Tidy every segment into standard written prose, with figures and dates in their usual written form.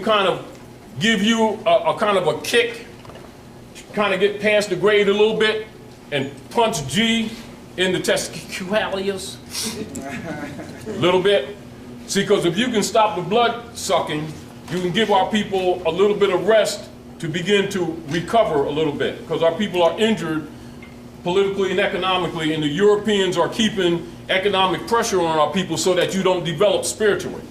kind of give you a kind of a kick, kind of get past the grade a little bit, and punch G in the testicularis a little bit. See, because if you can stop the blood sucking, you can give our people a little bit of rest to begin to recover a little bit, because our people are injured politically and economically, and the Europeans are keeping economic pressure on our people so that you don't develop spiritually.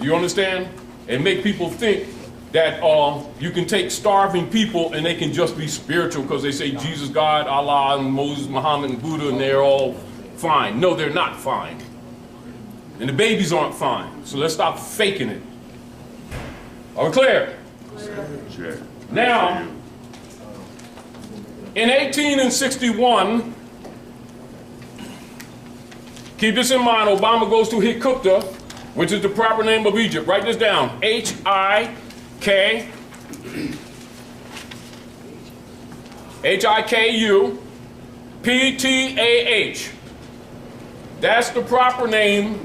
You understand? And make people think that you can take starving people and they can just be spiritual because they say Jesus, God, Allah, and Moses, Muhammad, and Buddha, and they're all fine. No, they're not fine. And the babies aren't fine. So let's stop faking it. Are we clear? Sure. Now, in 1861, keep this in mind, Obama goes to Hikupta, which is the proper name of Egypt. Write this down. Hikuptah. That's the proper name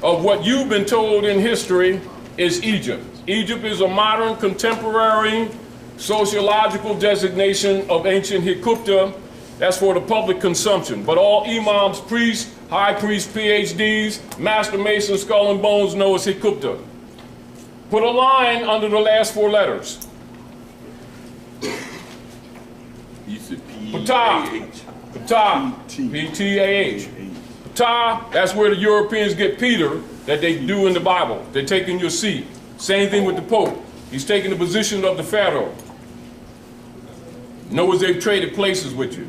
of what you've been told in history is Egypt. Egypt is a modern, contemporary, sociological designation of ancient Hikupta. That's for the public consumption. But all imams, priests, high priests, PhDs, master masons, skull and bones know it's Hikupta. Put a line under the last four letters. Ptah. Ptah. P-T-A-H. Ptah, that's where the Europeans get Peter, that they do in the Bible. They're taking your seat. Same thing with the Pope. He's taking the position of the Pharaoh. Notice they've traded places with you.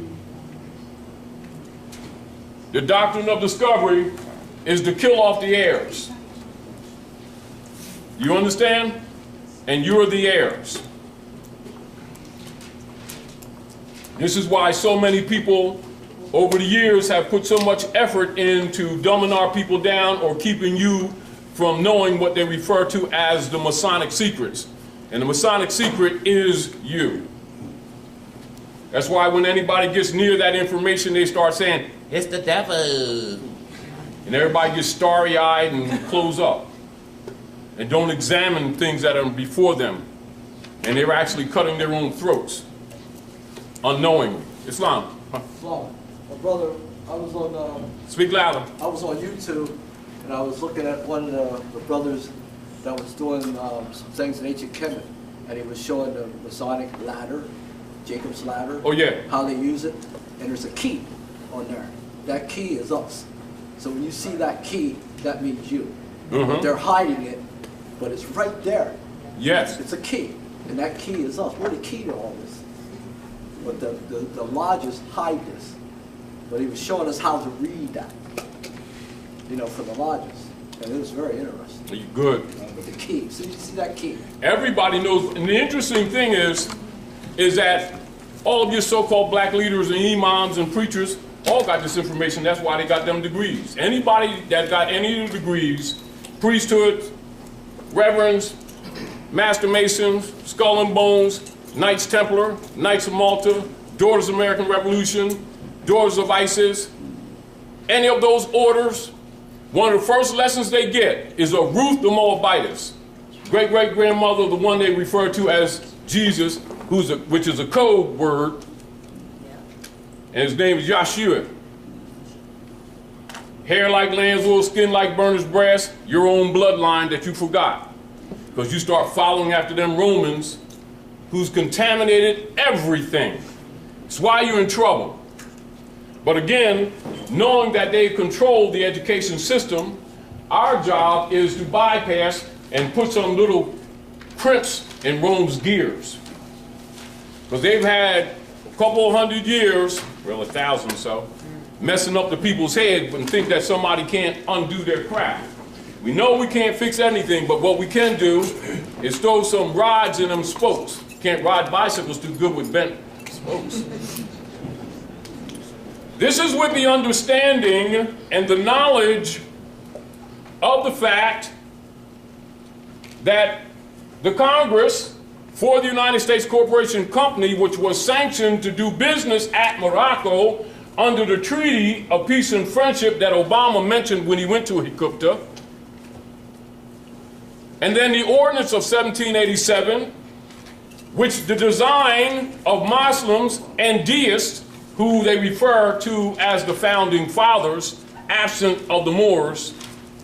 The doctrine of discovery is to kill off the heirs. You understand? And you're the heirs. This is why so many people over the years have put so much effort into dumbing our people down or keeping you from knowing what they refer to as the Masonic secrets. And the Masonic secret is you. That's why when anybody gets near that information, they start saying, "It's the devil." And everybody gets starry-eyed and close up. And don't examine things that are before them. And they're actually cutting their own throats. Unknowingly. Islam. Islam. Well, brother, I was on... Speak louder. I was on YouTube, and I was looking at one of the brothers that was doing some things in ancient Kemet. And he was showing the Masonic ladder, Jacob's ladder. Oh, yeah. How they use it. And there's a key on there. That key is us. So when you see that key, that means you. Mm-hmm. They're hiding it, but it's right there. Yes. It's a key. And that key is us. We're the key to all this. But the lodges hide this. But he was showing us how to read that, you know, for the lodges. And it was very interesting. You good. With the key. So you see that key. Everybody knows. And the interesting thing is that all of your so-called black leaders and imams and preachers all got this information. That's why they got them degrees. Anybody that got any of the degrees, priesthood, reverends, master masons, skull and bones, Knights Templar, Knights of Malta, Daughters of American Revolution, Daughters of ISIS, any of those orders, one of the first lessons they get is of Ruth the Moabitess, great-great-grandmother, the one they refer to as Jesus, which is a code word, and his name is Yahshua. Hair like lamb's wool, skin like burnished brass, your own bloodline that you forgot. Because you start following after them Romans who's contaminated everything. That's why you're in trouble. But again, knowing that they've controlled the education system, our job is to bypass and put some little crimps in Rome's gears. Because they've had a couple of 100 years, well 1,000 or so, messing up the people's head and think that somebody can't undo their craft. We know we can't fix anything, but what we can do is throw some rods in them spokes. Can't ride bicycles too good with bent spokes. This is with the understanding and the knowledge of the fact that the Congress for the United States Corporation Company, which was sanctioned to do business at Morocco under the Treaty of Peace and Friendship that Obama mentioned when he went to Hikupta, And then the Ordinance of 1787, which the design of Muslims and deists, who they refer to as the founding fathers, absent of the Moors,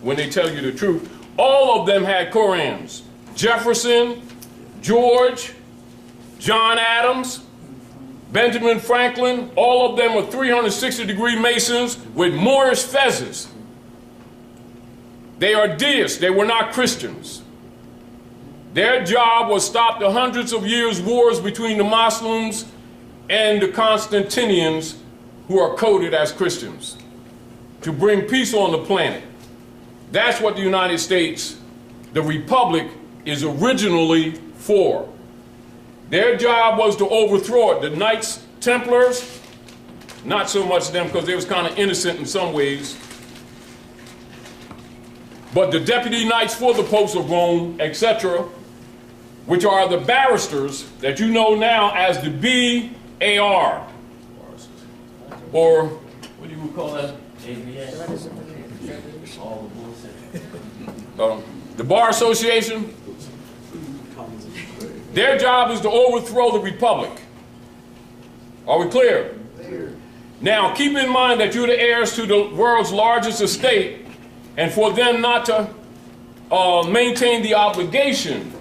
when they tell you the truth, all of them had Korans. Jefferson, George, John Adams, Benjamin Franklin, all of them were 360-degree Masons with Moorish fezzes. They are deists, they were not Christians. Their job was to stop the hundreds of years wars between the Muslims and the Constantinians, who are coded as Christians, to bring peace on the planet. That's what the United States, the Republic, is originally for. Their job was to overthrow it. The Knights Templars, not so much them because they was kind of innocent in some ways, but the deputy knights for the popes of Rome, etc., which are the barristers that you know now as the BAR, or what do you call that? All the bullshit. The Bar Association. Their job is to overthrow the Republic. Are we clear? Clear. Now, keep in mind that you're the heirs to the world's largest estate, and for them not to maintain the obligation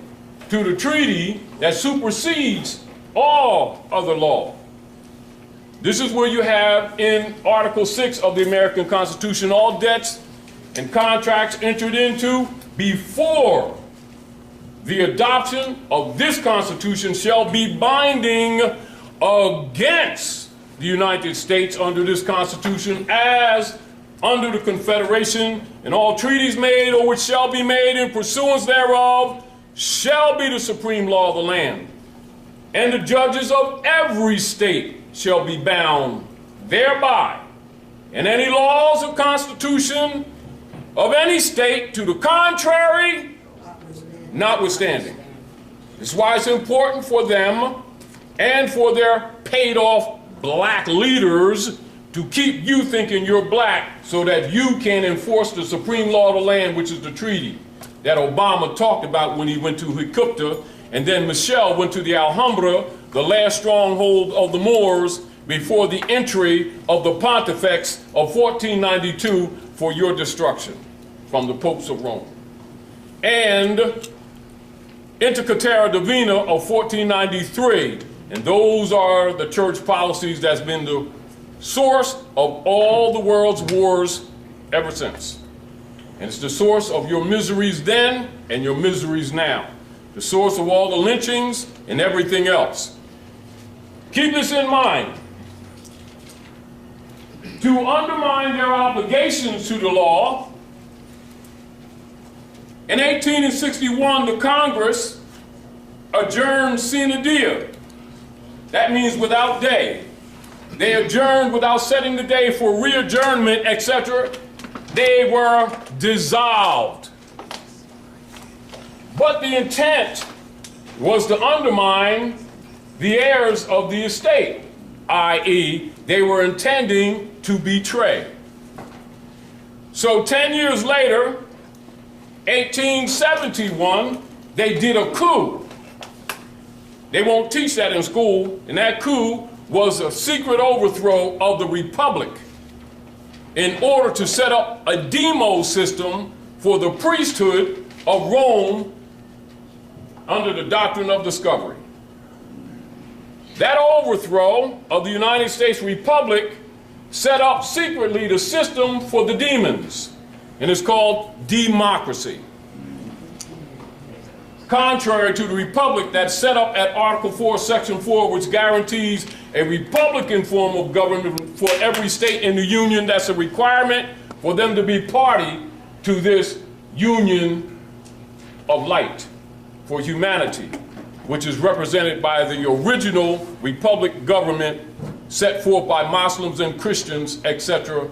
to the treaty that supersedes all other law. This is where you have in Article 6 of the American Constitution, all debts and contracts entered into before the adoption of this Constitution shall be binding against the United States under this Constitution as under the Confederation, and all treaties made or which shall be made in pursuance thereof shall be the supreme law of the land. And the judges of every state shall be bound thereby, and any laws or constitution of any state to the contrary notwithstanding. This is why it's important for them and for their paid-off black leaders to keep you thinking you're black so that you can enforce the supreme law of the land, which is the treaty that Obama talked about when he went to Hiccuta, and then Michelle went to the Alhambra, the last stronghold of the Moors, before the entry of the Pontifex of 1492 for your destruction from the popes of Rome. And Inter Caetera Divina of 1493, and those are the church policies that's been the source of all the world's wars ever since. And it's the source of your miseries then and your miseries now. The source of all the lynchings and everything else. Keep this in mind. To undermine their obligations to the law, in 1861, the Congress adjourned sine die. That means without day. They adjourned without setting the day for re-adjournment, etc. They were dissolved. But the intent was to undermine the heirs of the estate, i.e., they were intending to betray. So 10 years later, 1871, they did a coup. They won't teach that in school, and that coup was a secret overthrow of the Republic in order to set up a demo system for the priesthood of Rome under the doctrine of discovery. That overthrow of the United States Republic set up secretly the system for the demons, and it's called democracy. Contrary to the Republic that's set up at Article 4, Section 4, which guarantees a Republican form of government for every state in the Union. That's a requirement for them to be party to this union of light for humanity, which is represented by the original Republic government set forth by Muslims and Christians, etc.,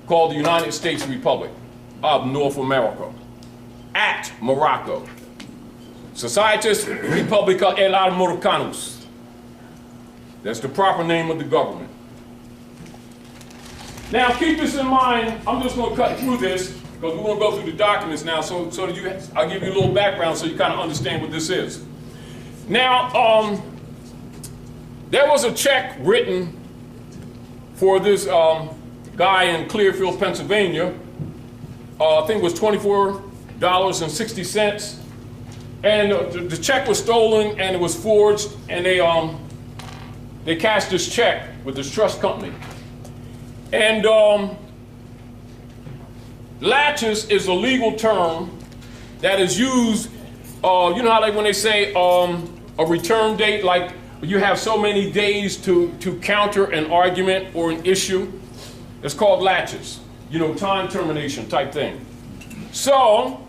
called the United States Republic of North America, at Morocco. Societas Republica el Almoricanus. That's the proper name of the government. Now keep this in mind, I'm just going to cut through this. because we're going to go through the documents now, so that I'll give you a little background so you kind of understand what this is. Now, there was a check written for this guy in Clearfield, Pennsylvania. I think it was $24.60. And the check was stolen and it was forged, and they cashed this check with this trust company. And latches is a legal term that is used, you know how like when they say a return date, like you have so many days to counter an argument or an issue. It's called latches, you know, time termination type thing. So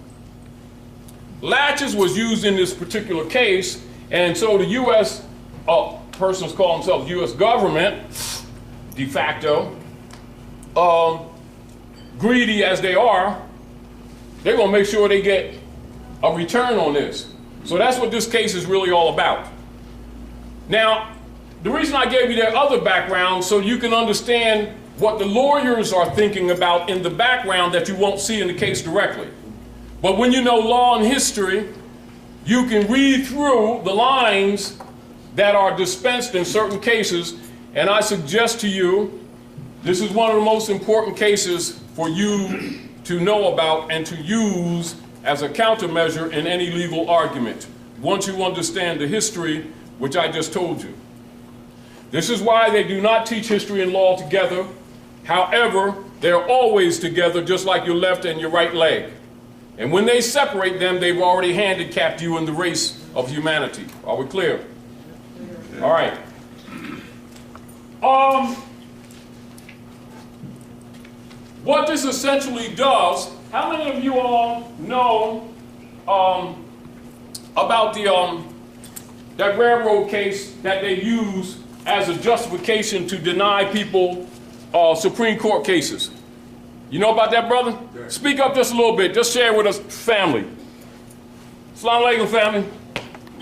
latches was used in this particular case, and so the U.S. Persons call themselves U.S. government, de facto, greedy as they are, they're going to make sure they get a return on this. So that's what this case is really all about. Now, the reason I gave you that other background, so you can understand what the lawyers are thinking about in the background that you won't see in the case directly. But when you know law and history, you can read through the lines that are dispensed in certain cases, and I suggest to you, this is one of the most important cases for you to know about and to use as a countermeasure in any legal argument, once you understand the history, which I just told you. This is why they do not teach history and law together. However, they're always together, just like your left and your right leg. And when they separate them, they've already handicapped you in the race of humanity. Are we clear? All right. What this essentially does, how many of you all know about that railroad case that they use as a justification to deny people Supreme Court cases? You know about that, brother? Yeah. Speak up just a little bit. Just share with us, family. Assalamu alaikum, family.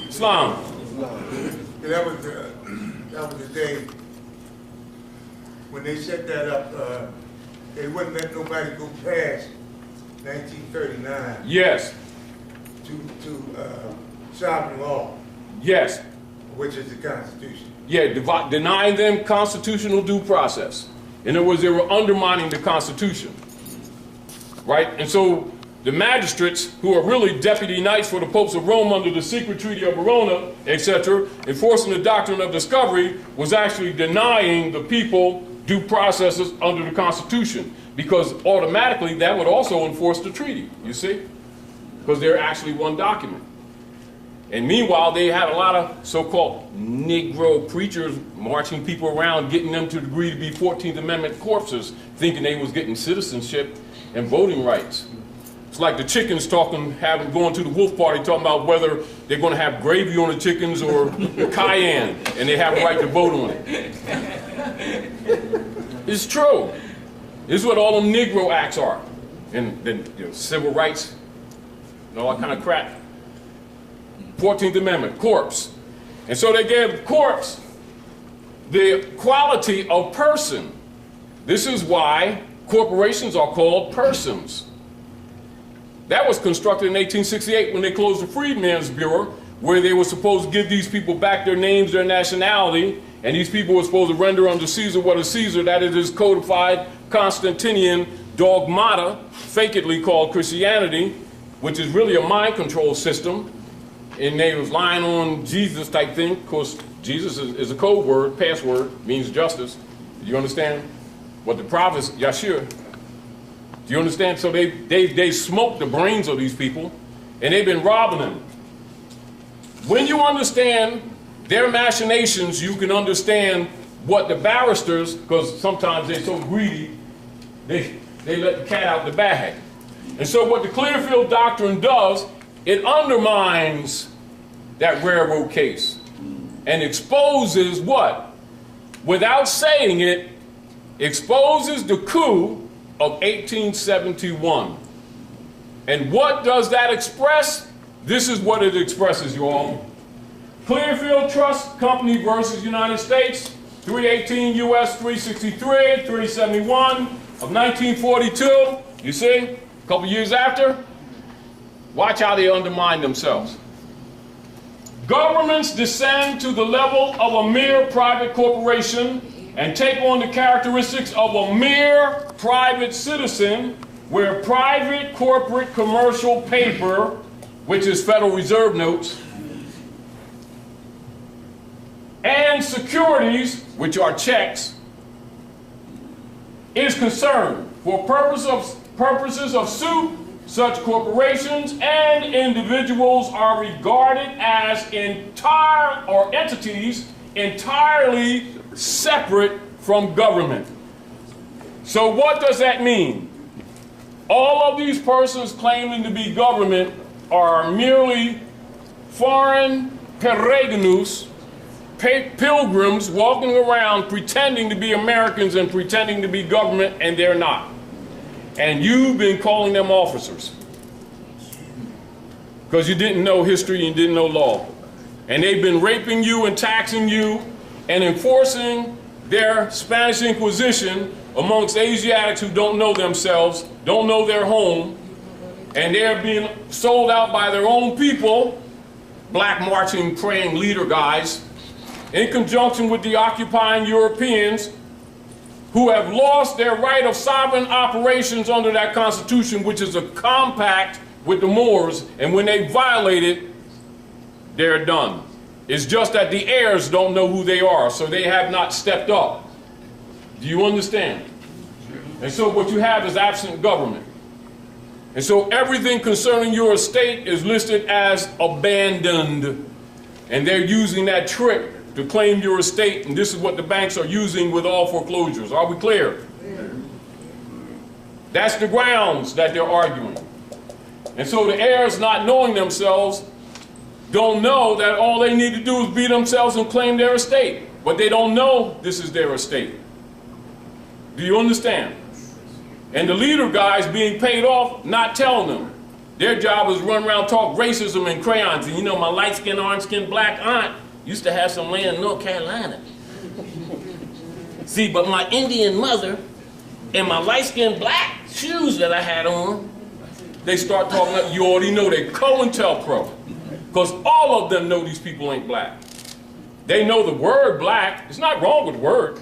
Islam. That was the day when they set that up. They wouldn't let nobody go past 1939. Yes. To sovereign law. Yes. Which is the Constitution. Yeah, denying them constitutional due process. In other words, they were undermining the Constitution, right? And so the magistrates, who are really deputy knights for the popes of Rome under the secret treaty of Verona, etc., enforcing the doctrine of discovery, was actually denying the people due processes under the Constitution, because automatically that would also enforce the treaty, you see? Because they're actually one document. And meanwhile, they had a lot of so-called Negro preachers marching people around, getting them to agree to be 14th Amendment corpses, thinking they was getting citizenship and voting rights. It's like the chickens going to the wolf party, talking about whether they're going to have gravy on the chickens or cayenne, and they have a right to vote on it. It's true. This is what all them Negro acts are, and then civil rights, and all that kind of crap. 14th Amendment, corpse. And so they gave corpse the quality of person. This is why corporations are called persons. That was constructed in 1868 when they closed the Freedmen's Bureau, where they were supposed to give these people back their names, their nationality, and these people were supposed to render unto Caesar what is Caesar, that it is codified Constantinian dogmata, fakely called Christianity, which is really a mind control system. And they was lying on Jesus type thing. Of course, Jesus is a code word, password, means justice. Do you understand? What the prophets, Yeshua. Do you understand? So they smoked the brains of these people, and they've been robbing them. When you understand their machinations, you can understand what the barristers, because sometimes they're so greedy, they let the cat out the bag. And so what the Clearfield Doctrine does, it undermines that railroad case and exposes what? Without saying it, exposes the coup of 1871. And what does that express? This is what it expresses, you all. Clearfield Trust Company versus United States, 318 U.S. 363, 371 of 1942. You see? A couple years after, watch how they undermine themselves. Governments descend to the level of a mere private corporation and take on the characteristics of a mere private citizen, where private corporate commercial paper, which is Federal Reserve notes, and securities, which are checks, is concerned. For purposes of suit, such corporations and individuals are regarded as entities entirely separate from government. So what does that mean? All of these persons claiming to be government are merely foreign peregrinos, pilgrims walking around pretending to be Americans and pretending to be government, and they're not. And you've been calling them officers because you didn't know history and didn't know law. And they've been raping you and taxing you and enforcing their Spanish Inquisition amongst Asiatics who don't know themselves, don't know their home, and they're being sold out by their own people, black marching, praying leader guys, in conjunction with the occupying Europeans who have lost their right of sovereign operations under that constitution, which is a compact with the Moors, and when they violate it, they're done. It's just that the heirs don't know who they are, so they have not stepped up. Do you understand? And so what you have is absent government. And so everything concerning your estate is listed as abandoned. And they're using that trick to claim your estate, and this is what the banks are using with all foreclosures. Are we clear? That's the grounds that they're arguing. And so the heirs, not knowing themselves, don't know that all they need to do is be themselves and claim their estate. But they don't know this is their estate. Do you understand? And the leader guys being paid off, not telling them. Their job is run around, talk racism and crayons. And you know, my light-skinned, orange-skinned black aunt used to have some land in North Carolina. See, but my Indian mother and my light-skinned black shoes that I had on, they start talking up, you already know they're COINTELPRO. Because all of them know these people ain't black. They know the word black. It's not wrong with the word.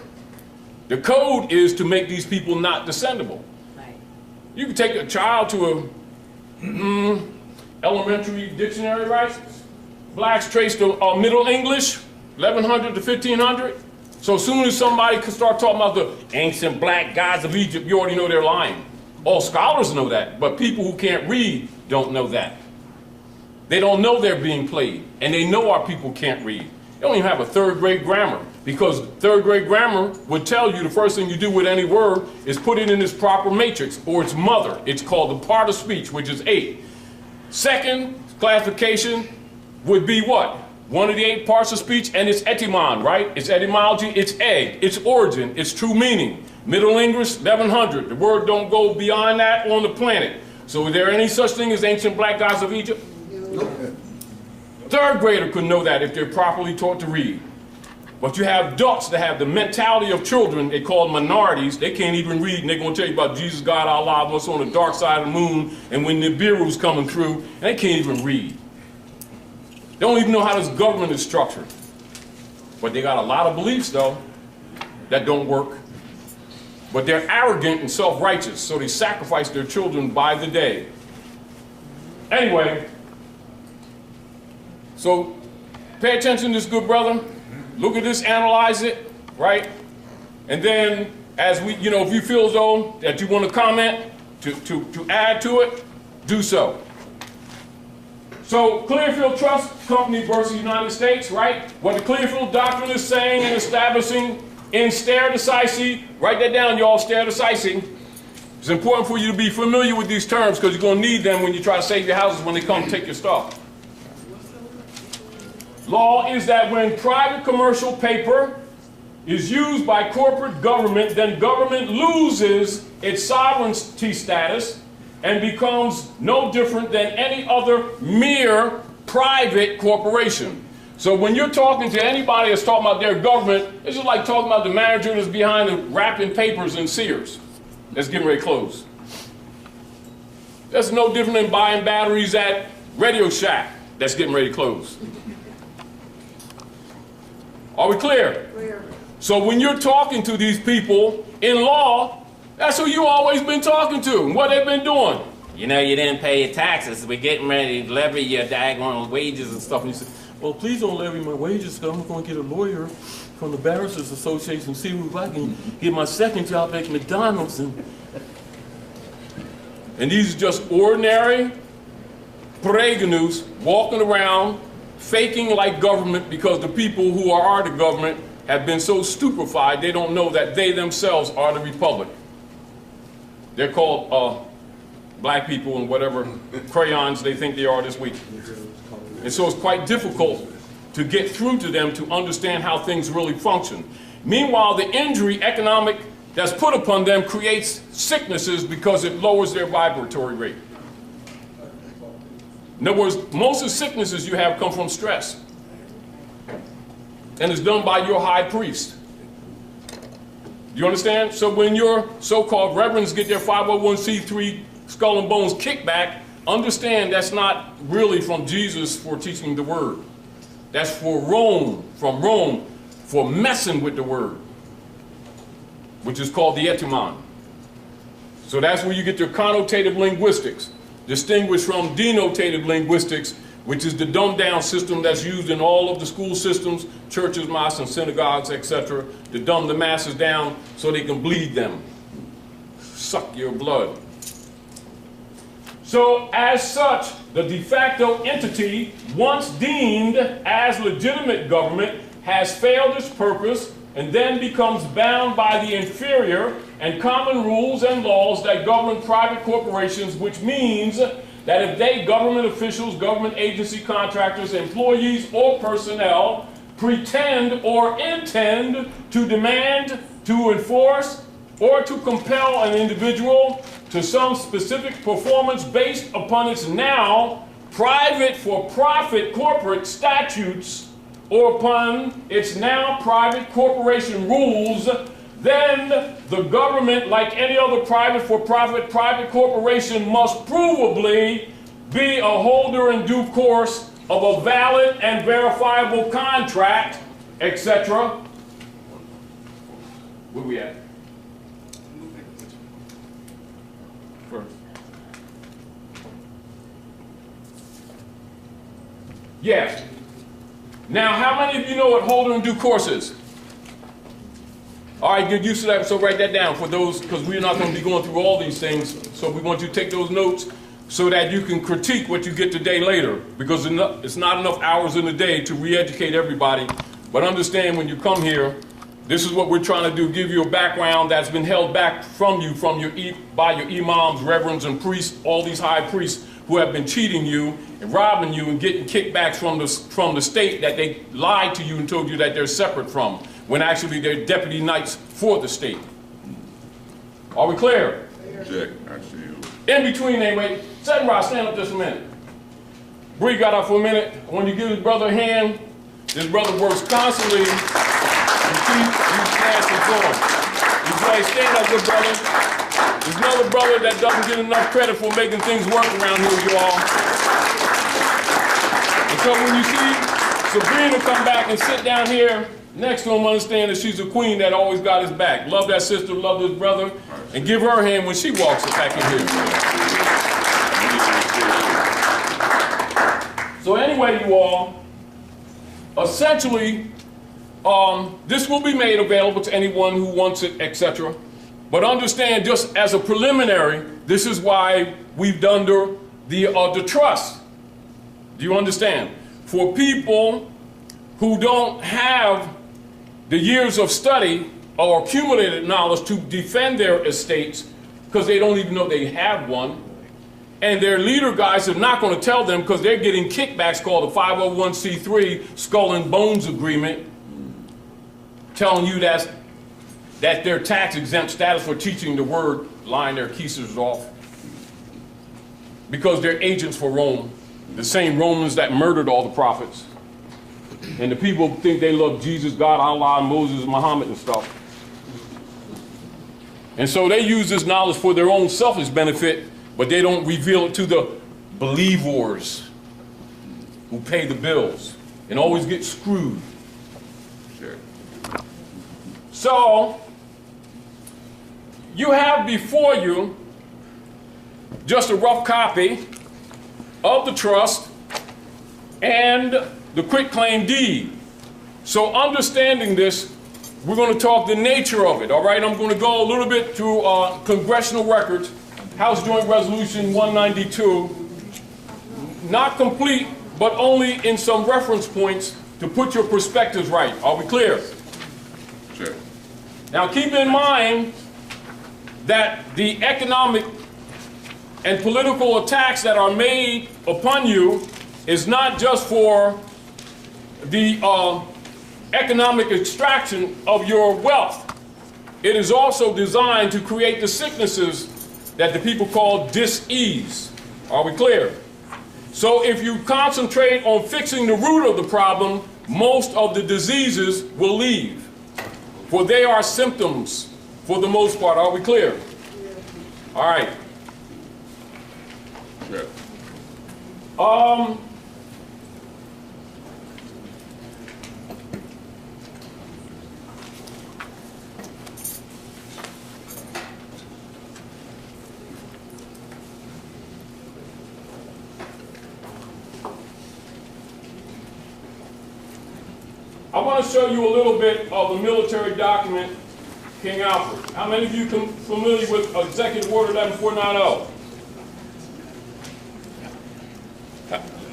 The code is to make these people not descendable. Right. You can take a child to a elementary dictionary, right? Blacks traced to Middle English, 1100 to 1500. So as soon as somebody can start talking about the ancient black gods of Egypt, you already know they're lying. All scholars know that, but people who can't read don't know that. They don't know they're being played, and they know our people can't read. They don't even have a third-grade grammar, because third-grade grammar would tell you the first thing you do with any word is put it in its proper matrix, or its mother. It's called the part of speech, which is 8. Second classification would be what? One of the 8 parts of speech, and it's etymon, right? It's etymology, it's egg, its origin, its true meaning. Middle English, 1100. The word don't go beyond that on the planet. So is there any such thing as ancient black gods of Egypt? Third grader could know that if they're properly taught to read. But you have adults that have the mentality of children, they call minorities. They can't even read, and they're going to tell you about Jesus, God, Allah, what's on the dark side of the moon, and when the Nibiru's coming through, and they can't even read. They don't even know how this government is structured. But they got a lot of beliefs, though, that don't work. But they're arrogant and self-righteous, so they sacrifice their children by the day. Anyway, so pay attention to this, good brother. Look at this, analyze it, right? And then, as we, you know, if you feel as though that you want to comment, to add to it, do so. So, Clearfield Trust Company versus United States, right? What the Clearfield Doctrine is saying and establishing in stare decisis, write that down, y'all, stare decisis. It's important for you to be familiar with these terms because you're going to need them when you try to save your houses when they come take your stuff. Law is that when private commercial paper is used by corporate government, then government loses its sovereignty status and becomes no different than any other mere private corporation. So when you're talking to anybody that's talking about their government, it's just like talking about the manager that's behind the wrapping papers in Sears that's getting ready to close. That's no different than buying batteries at Radio Shack that's getting ready to close. Are we clear? Clear. So when you're talking to these people in law, that's who you always been talking to and what they've been doing. You know, you didn't pay your taxes. We're getting ready to levy your daggone wages and stuff. And you say, well, please don't levy my wages because I'm going to get a lawyer from the Barristers Association and see if I can get my second job at McDonald's. And these are just ordinary pareganus walking around faking like government because the people who are the government have been so stupefied they don't know that they themselves are the republic. They're called black people and whatever crayons they think they are this week. And so it's quite difficult to get through to them to understand how things really function. Meanwhile, the injury economic that's put upon them creates sicknesses because it lowers their vibratory rate. In other words, most of the sicknesses you have come from stress. And it's done by your high priest. You understand? So when your so-called reverends get their 501c3 skull and bones kickback, understand that's not really from Jesus for teaching the word. That's for Rome, from Rome, for messing with the word, which is called the etymon. So that's where you get your connotative linguistics, distinguished from denotative linguistics, which is the dumbed-down system that's used in all of the school systems, churches, mosques, and synagogues, etc., to dumb the masses down so they can bleed them, suck your blood. So, as such, the de facto entity, once deemed as legitimate government, has failed its purpose and then becomes bound by the inferior and common rules and laws that govern private corporations, which means that if they, government officials, government agency contractors, employees, or personnel, pretend or intend to demand, to enforce, or to compel an individual to some specific performance based upon its now private for-profit corporate statutes or upon its now private corporation rules, then the government, like any other private for-profit private corporation, must provably be a holder in due course of a valid and verifiable contract, etc. Where we at? First. Yes. Now, how many of you know what holder in due course is? All right, get used to that, so write that down for those, because we're not going to be going through all these things, so we want you to take those notes so that you can critique what you get today later, because it's not enough hours in the day to re-educate everybody. But understand when you come here, this is what we're trying to do, give you a background that's been held back from you by your imams, reverends, and priests, all these high priests who have been cheating you and robbing you and getting kickbacks from the state that they lied to you and told you that they're separate from, when actually they're deputy knights for the state. Are we clear? Check, I see you. In between, anyway, Seven Rock, stand up just a minute. Bree got up for a minute. When you give his brother a hand, this brother works constantly to keep these classes going. You say, stand up, good brother. There's another brother that doesn't get enough credit for making things work around here, you all. And so when you see Sabrina come back and sit down here next to him, understand that she's a queen that always got his back. Love that sister, love this brother, and give her a hand when she walks back in here. So anyway, you all, essentially, this will be made available to anyone who wants it, etc. But understand, just as a preliminary, this is why we've done the trust. Do you understand? For people who don't have the years of study or accumulated knowledge to defend their estates, because they don't even know they have one, and their leader guys are not going to tell them because they're getting kickbacks called the 501c3 skull and bones agreement, telling you that their tax-exempt status for teaching the word, lying their keisers off, because they're agents for Rome, the same Romans that murdered all the prophets. And the people think they love Jesus, God, Allah, Moses, Muhammad, and stuff. And so they use this knowledge for their own selfish benefit but they don't reveal it to the believers who pay the bills and always get screwed. Sure. So, you have before you just a rough copy of the trust and the quitclaim deed. So understanding this, we're going to talk the nature of it, all right? I'm going to go a little bit through congressional records, House Joint Resolution 192, not complete, but only in some reference points to put your perspectives right. Are we clear? Sure. Now keep in mind that the economic and political attacks that are made upon you is not just for the economic extraction of your wealth. It is also designed to create the sicknesses that the people call dis-ease. Are we clear? So if you concentrate on fixing the root of the problem, most of the diseases will leave. For they are symptoms for the most part. Are we clear? All right. Sure. I want to show you a little bit of the military document, King Alfred. How many of you are familiar with Executive Order 11490?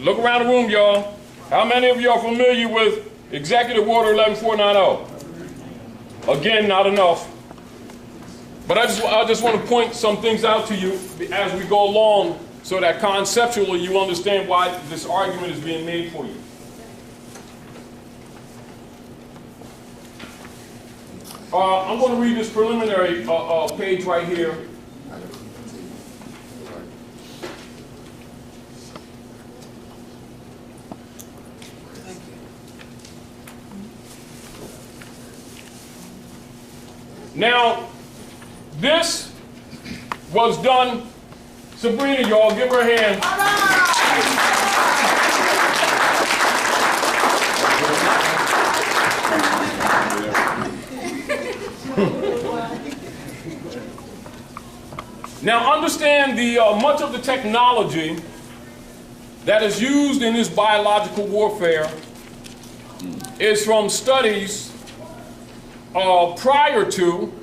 Look around the room, y'all. How many of you are familiar with Executive Order 11490? Again, not enough. But I just want to point some things out to you as we go along so that conceptually you understand why this argument is being made for you. I'm going to read this preliminary page right here. Now, this was done, Sabrina, y'all, give her a hand. Now understand the much of the technology that is used in this biological warfare is from studies prior to,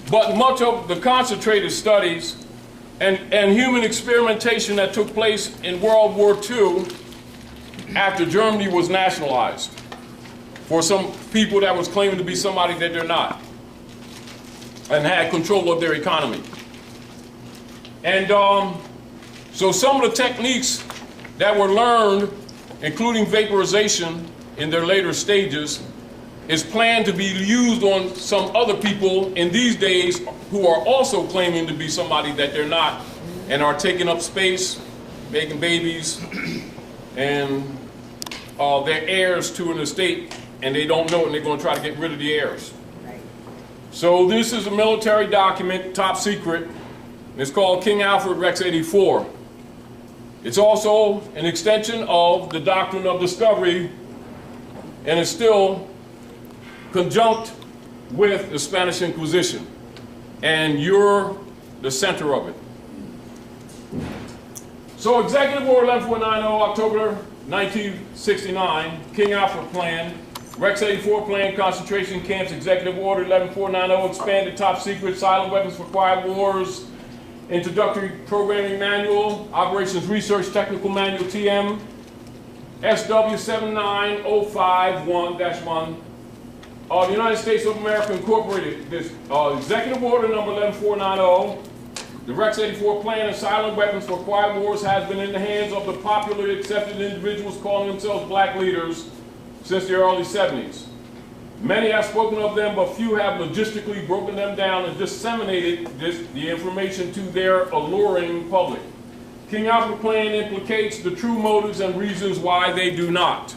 but much of the concentrated studies and human experimentation that took place in World War II after Germany was nationalized for some people that was claiming to be somebody that they're not and had control of their economy. And so some of the techniques that were learned, including vaporization in their later stages, is planned to be used on some other people in these days who are also claiming to be somebody that they're not and are taking up space, making babies, and they're heirs to an estate and they don't know it and they're going to try to get rid of the heirs. So this is a military document, top secret. It's called King Alfred Rex 84. It's also an extension of the doctrine of discovery, and it's still conjunct with the Spanish Inquisition. And you're the center of it. So Executive Order 11490, October 1969, King Alfred Plan, Rex 84 Plan, Concentration Camps, Executive Order 11490, Expanded Top Secret, Silent Weapons for Quiet Wars, Introductory Programming Manual, Operations Research Technical Manual, TM, SW 79051-1, the United States of America Incorporated. This Executive Order number 11490, the Rex 84 Plan and Silent Weapons for Quiet Wars has been in the hands of the popularly accepted individuals calling themselves black leaders since the early 70s. Many have spoken of them, but few have logistically broken them down and disseminated the information to their alluring public. King Alfred Plan implicates the true motives and reasons why they do not.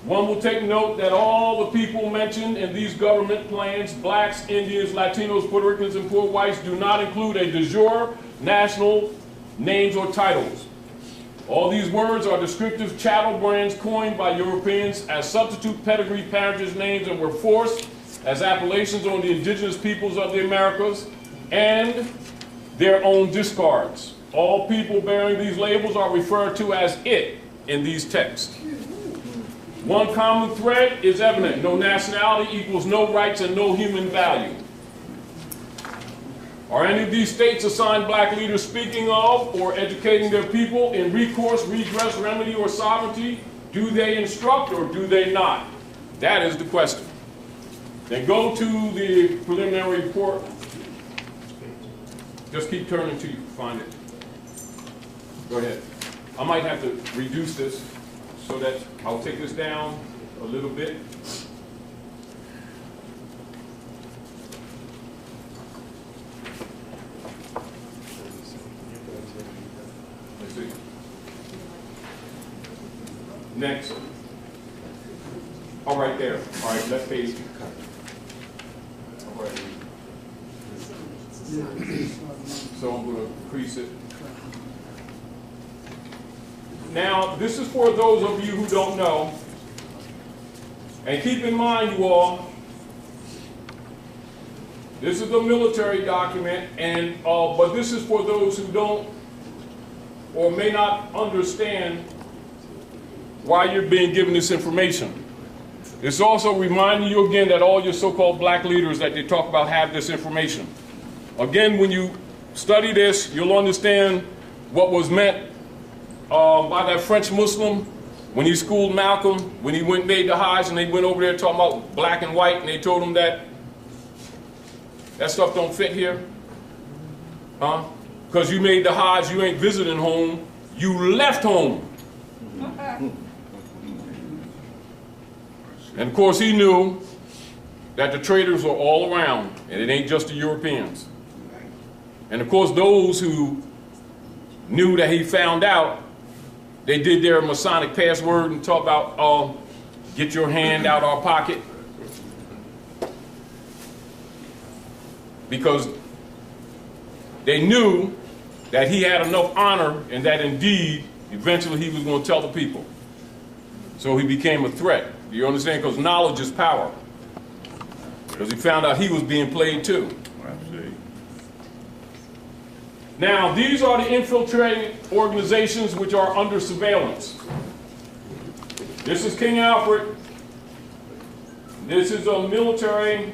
One will take note that all the people mentioned in these government plans, blacks, Indians, Latinos, Puerto Ricans, and poor whites, do not include a de jure national names or titles. All these words are descriptive chattel brands coined by Europeans as substitute pedigree parentage names and were forced as appellations on the indigenous peoples of the Americas and their own discards. All people bearing these labels are referred to as it in these texts. One common thread is evident. No nationality equals no rights and no human value. Are any of these states assigned black leaders speaking of or educating their people in recourse, redress, remedy, or sovereignty? Do they instruct or do they not? That is the question. Then go to the preliminary report. Just keep turning till you find it. Go ahead. I might have to reduce this so that I'll take this down a little bit. Let's see. Next. All right, there. All right, left page. All right. So I'm going to increase it. Now, this is for those of you who don't know. And keep in mind, you all, this is a military document, and but this is for those who don't or may not understand why you're being given this information. It's also reminding you again that all your so-called black leaders that they talk about have this information. Again, when you study this, you'll understand what was meant by that French Muslim when he schooled Malcolm, when he made the Hajj and they went over there talking about black and white, and they told him that stuff don't fit here. Huh? Because you made the Hajj, you ain't visiting home, you left home. And of course he knew that the traitors are all around, and it ain't just the Europeans. And of course those who knew that he found out, they did their Masonic password and talk about, get your hand out our pocket. Because they knew that he had enough honor and that indeed, eventually he was going to tell the people. So he became a threat. Do you understand? Because knowledge is power. Because he found out he was being played too. Now, these are the infiltrating organizations which are under surveillance. This is King Alfred. This is a military.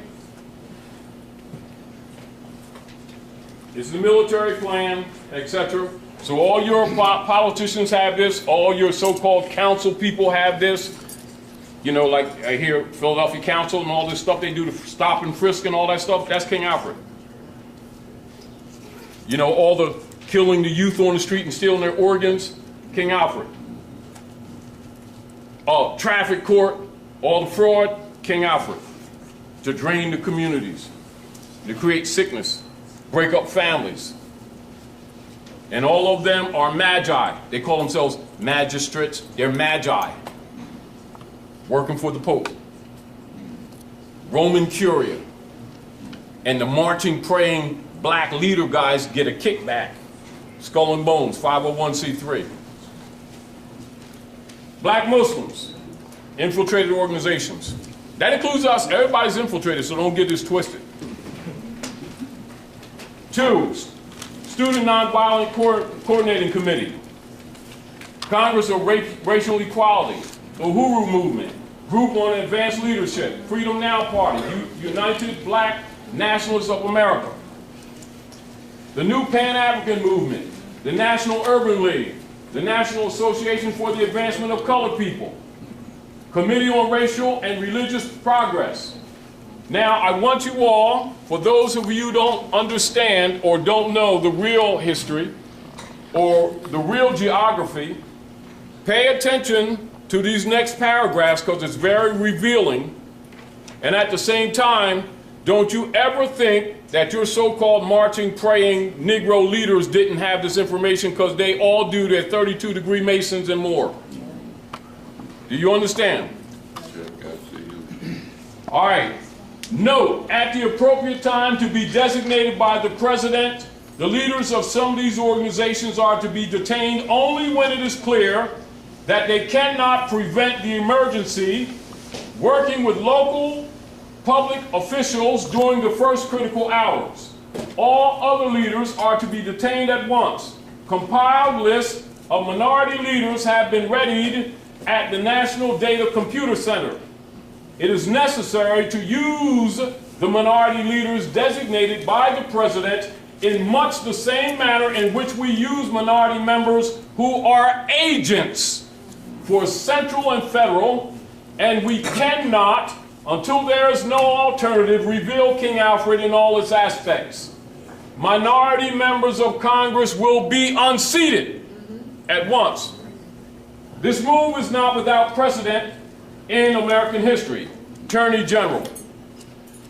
This is the military plan, etc. So all your politicians have this. All your so-called council people have this. You know, like I hear Philadelphia Council and all this stuff they do to stop and frisk and all that stuff. That's King Alfred. You know, all the killing the youth on the street and stealing their organs, King Alfred. Traffic court, all the fraud, King Alfred. To drain the communities, to create sickness, break up families. And all of them are magi. They call themselves magistrates. They're magi, working for the Pope. Roman Curia. And the marching, praying black leader guys get a kickback. Skull and Bones, 501c3. Black Muslims, infiltrated organizations. That includes us. Everybody's infiltrated, so don't get this twisted. 2, Student Nonviolent Coordinating Committee. Congress of Racial Equality. The Uhuru Movement. Group on Advanced Leadership. Freedom Now Party. United Black Nationalists of America. The New Pan-African Movement, the National Urban League, the National Association for the Advancement of Colored People, Committee on Racial and Religious Progress. Now, I want you all, for those of you who don't understand or don't know the real history or the real geography, pay attention to these next paragraphs because it's very revealing. And at the same time, don't you ever think that your so-called marching, praying Negro leaders didn't have this information, because they all do. They're 32-degree Masons and more. Do you understand? All right. Note, at the appropriate time to be designated by the President The leaders of some of these organizations are to be detained only when it is clear that they cannot prevent the emergency, working with local public officials during the first critical hours. All other leaders are to be detained at once. Compiled lists of minority leaders have been readied at the National Data Computer Center. It is necessary to use the minority leaders designated by the President in much the same manner in which we use minority members who are agents for central and federal, and we cannot, until there is no alternative, reveal King Alfred in all its aspects. Minority members of Congress will be unseated at once. This move is not without precedent in American history. Attorney General.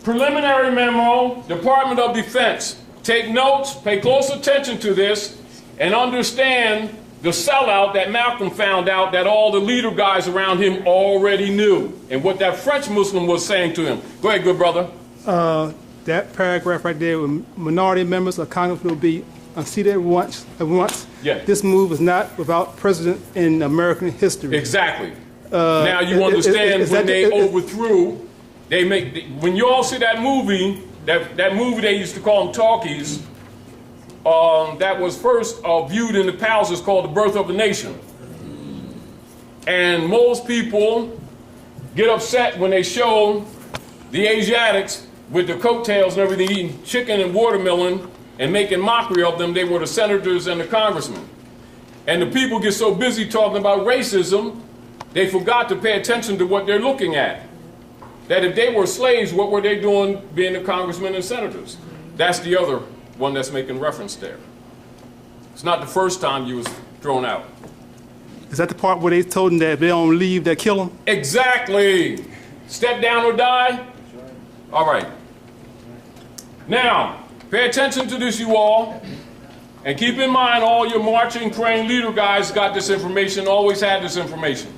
Preliminary memo, Department of Defense. Take notes, pay close attention to this, and understand the sellout that Malcolm found out that all the leader guys around him already knew, and what that French Muslim was saying to him. Go ahead, good brother. That paragraph right there, with minority members of Congress will be unseated at once. Yeah. This move is not without precedent in American history. Exactly. Now you understand when they overthrew, when you all see that movie, that movie they used to call them talkies, that was first viewed in the palaces called The Birth of a Nation. And most people get upset when they show the Asiatics with the coattails and everything eating chicken and watermelon and making mockery of them. They were the senators and the congressmen. And the people get so busy talking about racism, they forgot to pay attention to what they're looking at. That if they were slaves, what were they doing being the congressmen and senators? That's the other one that's making reference there. It's not the first time you was thrown out. Is that the part where they told them that if they don't leave, they'll kill them? Exactly. Step down or die? All right. Now, pay attention to this, you all. And keep in mind, all your marching, praying leader guys got this information, always had this information.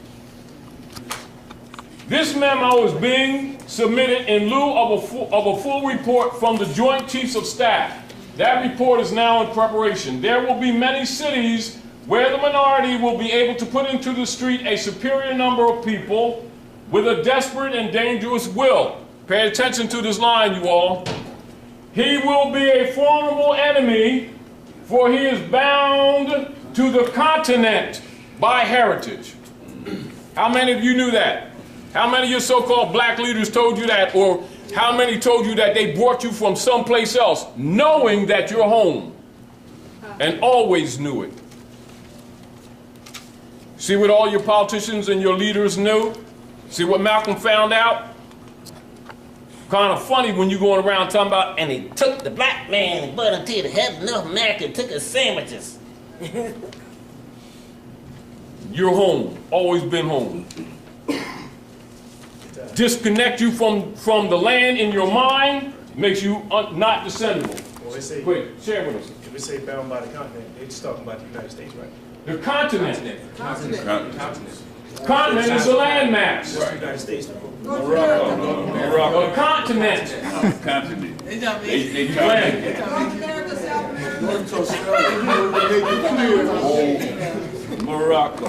This memo is being submitted in lieu of a full report from the Joint Chiefs of Staff. That report is now in preparation. There will be many cities where the minority will be able to put into the street a superior number of people with a desperate and dangerous will. Pay attention to this line, you all. He will be a formidable enemy, for he is bound to the continent by heritage. How many of you knew that? How many of your so-called black leaders told you that? Or how many told you that they brought you from someplace else, knowing that you're home, and always knew it? See what all your politicians and your leaders knew? See what Malcolm found out? Kind of funny when you're going around talking about, and he took the black man and brought him to the heaven of America and took his sandwiches. you're home, always been home. Disconnect you from the land in your mind, makes you not descendable. Well, say, Quick, share with us. if we say bound by the continent, they're just talking about the United States, right? The continent. Continent. Continent is a landmass. That's the United States. A continent. Continent. They Land. Morocco.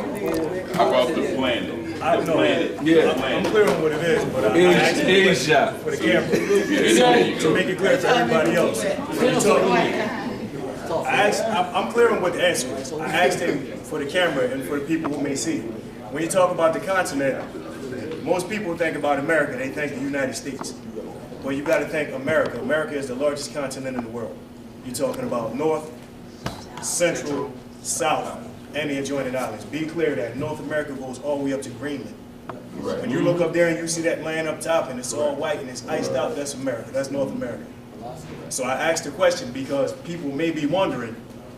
How about the planet? I know. I'm clear on what it is, but I asked the question for the camera to make it clear for everybody else. I'm clear on what the answer is. I asked him for the camera and for the people who may see it. When you talk about the continent, most people think about America, they think the United States. Well, you got to think America. America is the largest continent in the world. You're talking about North, Central, South, and the adjoining islands. Be clear that North America goes all the way up to Greenland. Right. When you look up there and you see that land up top and it's all white and it's iced out, that's America. That's North America. So I asked the question because people may be wondering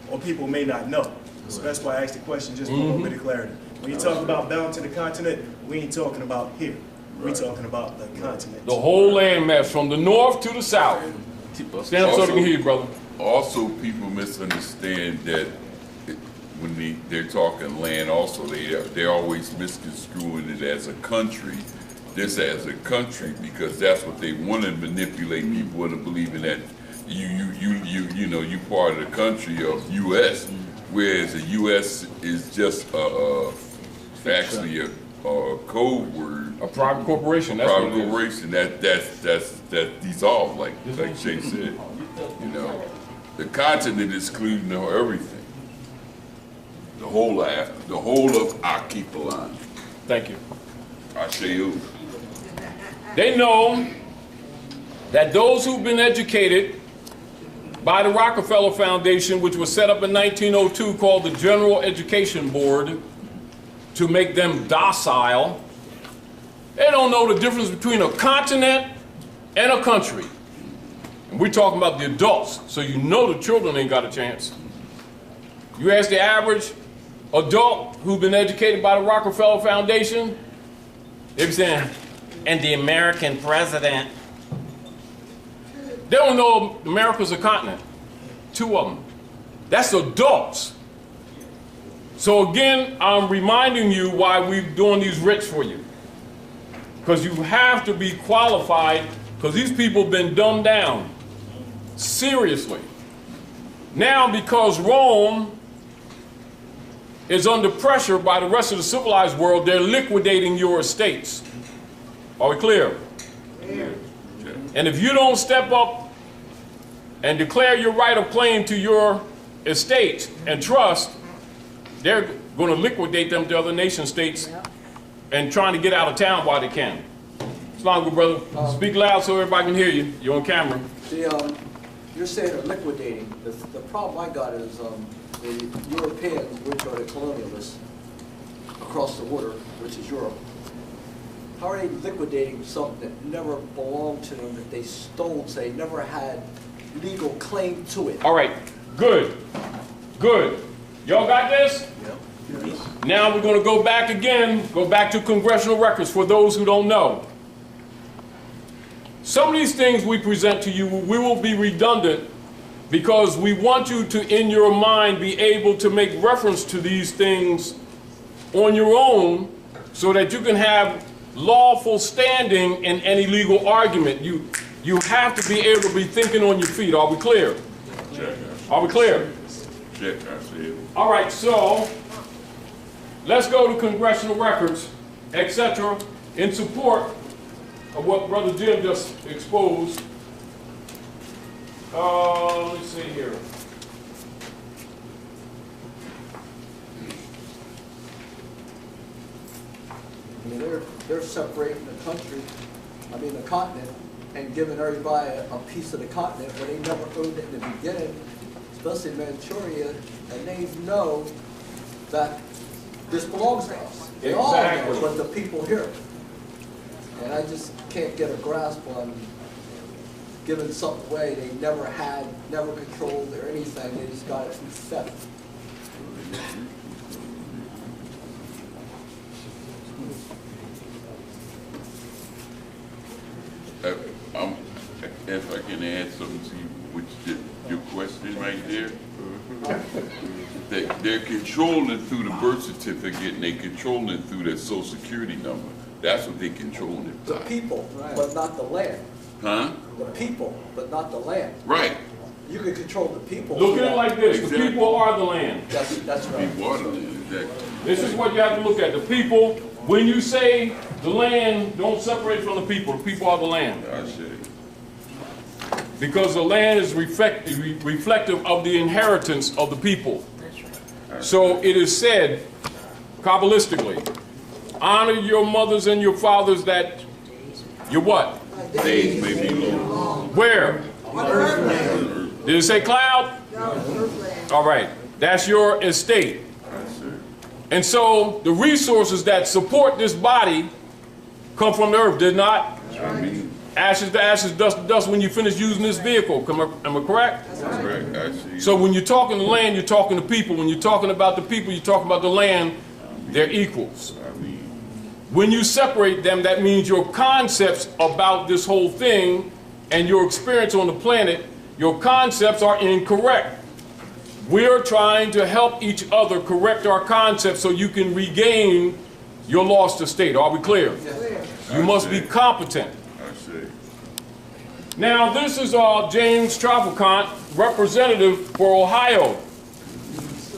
or people may not know. So that's why I asked the question, just for a little bit of clarity. When you talk about bound to the continent, we ain't talking about here. We're talking about the continent. The whole landmass from the north to the south. Stand up so they can hear you, brother. Also, people misunderstand that when they're talking land, also they're always misconstruing it as a country. This as a country because that's what they want to manipulate people into believing that you know, you part of the country of U.S., whereas the U.S. is just actually a code word. A private corporation. That's Private what it is. corporation that dissolved, like Shay said. You know, the continent is including everything. The whole of Archipelago. Thank you. Ashayu. They know that those who've been educated by the Rockefeller Foundation, which was set up in 1902, called the General Education Board, to make them docile, they don't know the difference between a continent and a country. And we're talking about the adults, so you know the children ain't got a chance. You ask the average adult who's been educated by the Rockefeller Foundation, they're saying, and the American president. They don't know America's a continent. 2 of them. That's adults. So again, I'm reminding you why we're doing these writs for you. Because you have to be qualified, because these people have been dumbed down. Seriously. Now, because Rome is under pressure by the rest of the civilized world, they're liquidating your estates. Are we clear? Yeah. And if you don't step up and declare your right of claim to your estate and trust, they're going to liquidate them to other nation states and trying to get out of town while they can. Islam, good brother. Speak loud so everybody can hear you. You're on camera. You're saying they're liquidating. The problem I got is the Europeans, which are the colonialists across the water, which is Europe. How are they liquidating something that never belonged to them, that they stole, say, never had legal claim to it? All right, good, good. Y'all got this? Yep. Now we're going to go back again, go back to congressional records for those who don't know. Some of these things we present to you, we will be redundant because we want you to, in your mind, be able to make reference to these things on your own so that you can have lawful standing in any legal argument. You have to be able to be thinking on your feet. Are we clear? Check. Are we clear? Check, I see it. All right, so let's go to congressional records, etc., in support of what Brother Jim just exposed. Let's see here. I mean, they're separating the country, the continent, and giving everybody a piece of the continent where they never owned it in the beginning, especially Manchuria, and they know that this belongs to us. They all know, but the people here. And I just can't get a grasp on giving something away they never had, never controlled or anything. They just got it through theft. If I can add something to your question right there. They're controlling through the birth certificate and they're controlling through their social security number. That's what they're controlling it by. The people, but not the land. Huh? The people, but not the land. Right. You can control the people. Look at it like this. Exactly. The people are the land. That's right. People are the land, exactly. This is what you have to look at. The people, when you say the land, don't separate from the people. The people are the land. I see. Because the land is reflective of the inheritance of the people. So it is said, Kabbalistically, honor your mothers and your fathers that your what? Days may be long. Where? Did it say cloud? All right. That's your estate. And so the resources that support this body come from the earth, did not? Ashes to ashes, dust to dust when you finish using this vehicle. Am I correct? That's correct. I see. So when you're talking the land, you're talking to people. When you're talking about the people, you're talking about the land. They're equals. When you separate them, that means your concepts about this whole thing and your experience on the planet, your concepts are incorrect. We're trying to help each other correct our concepts so you can regain your lost estate. Are we clear? You must be competent. Now, this is James Traficant, representative for Ohio.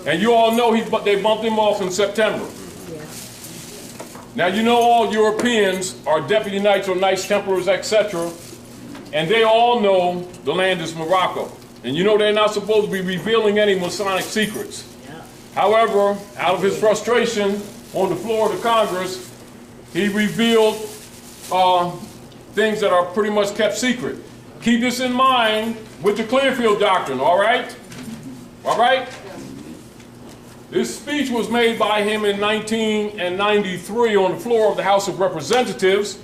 And you all know they bumped him off in September. Now, you know all Europeans are deputy knights or knights templars, etc. And they all know the land is Morocco. And you know they're not supposed to be revealing any Masonic secrets. However, out of his frustration on the floor of the Congress, he revealed things that are pretty much kept secret. Keep this in mind with the Clearfield Doctrine, all right? All right? This speech was made by him in 1993 on the floor of the House of Representatives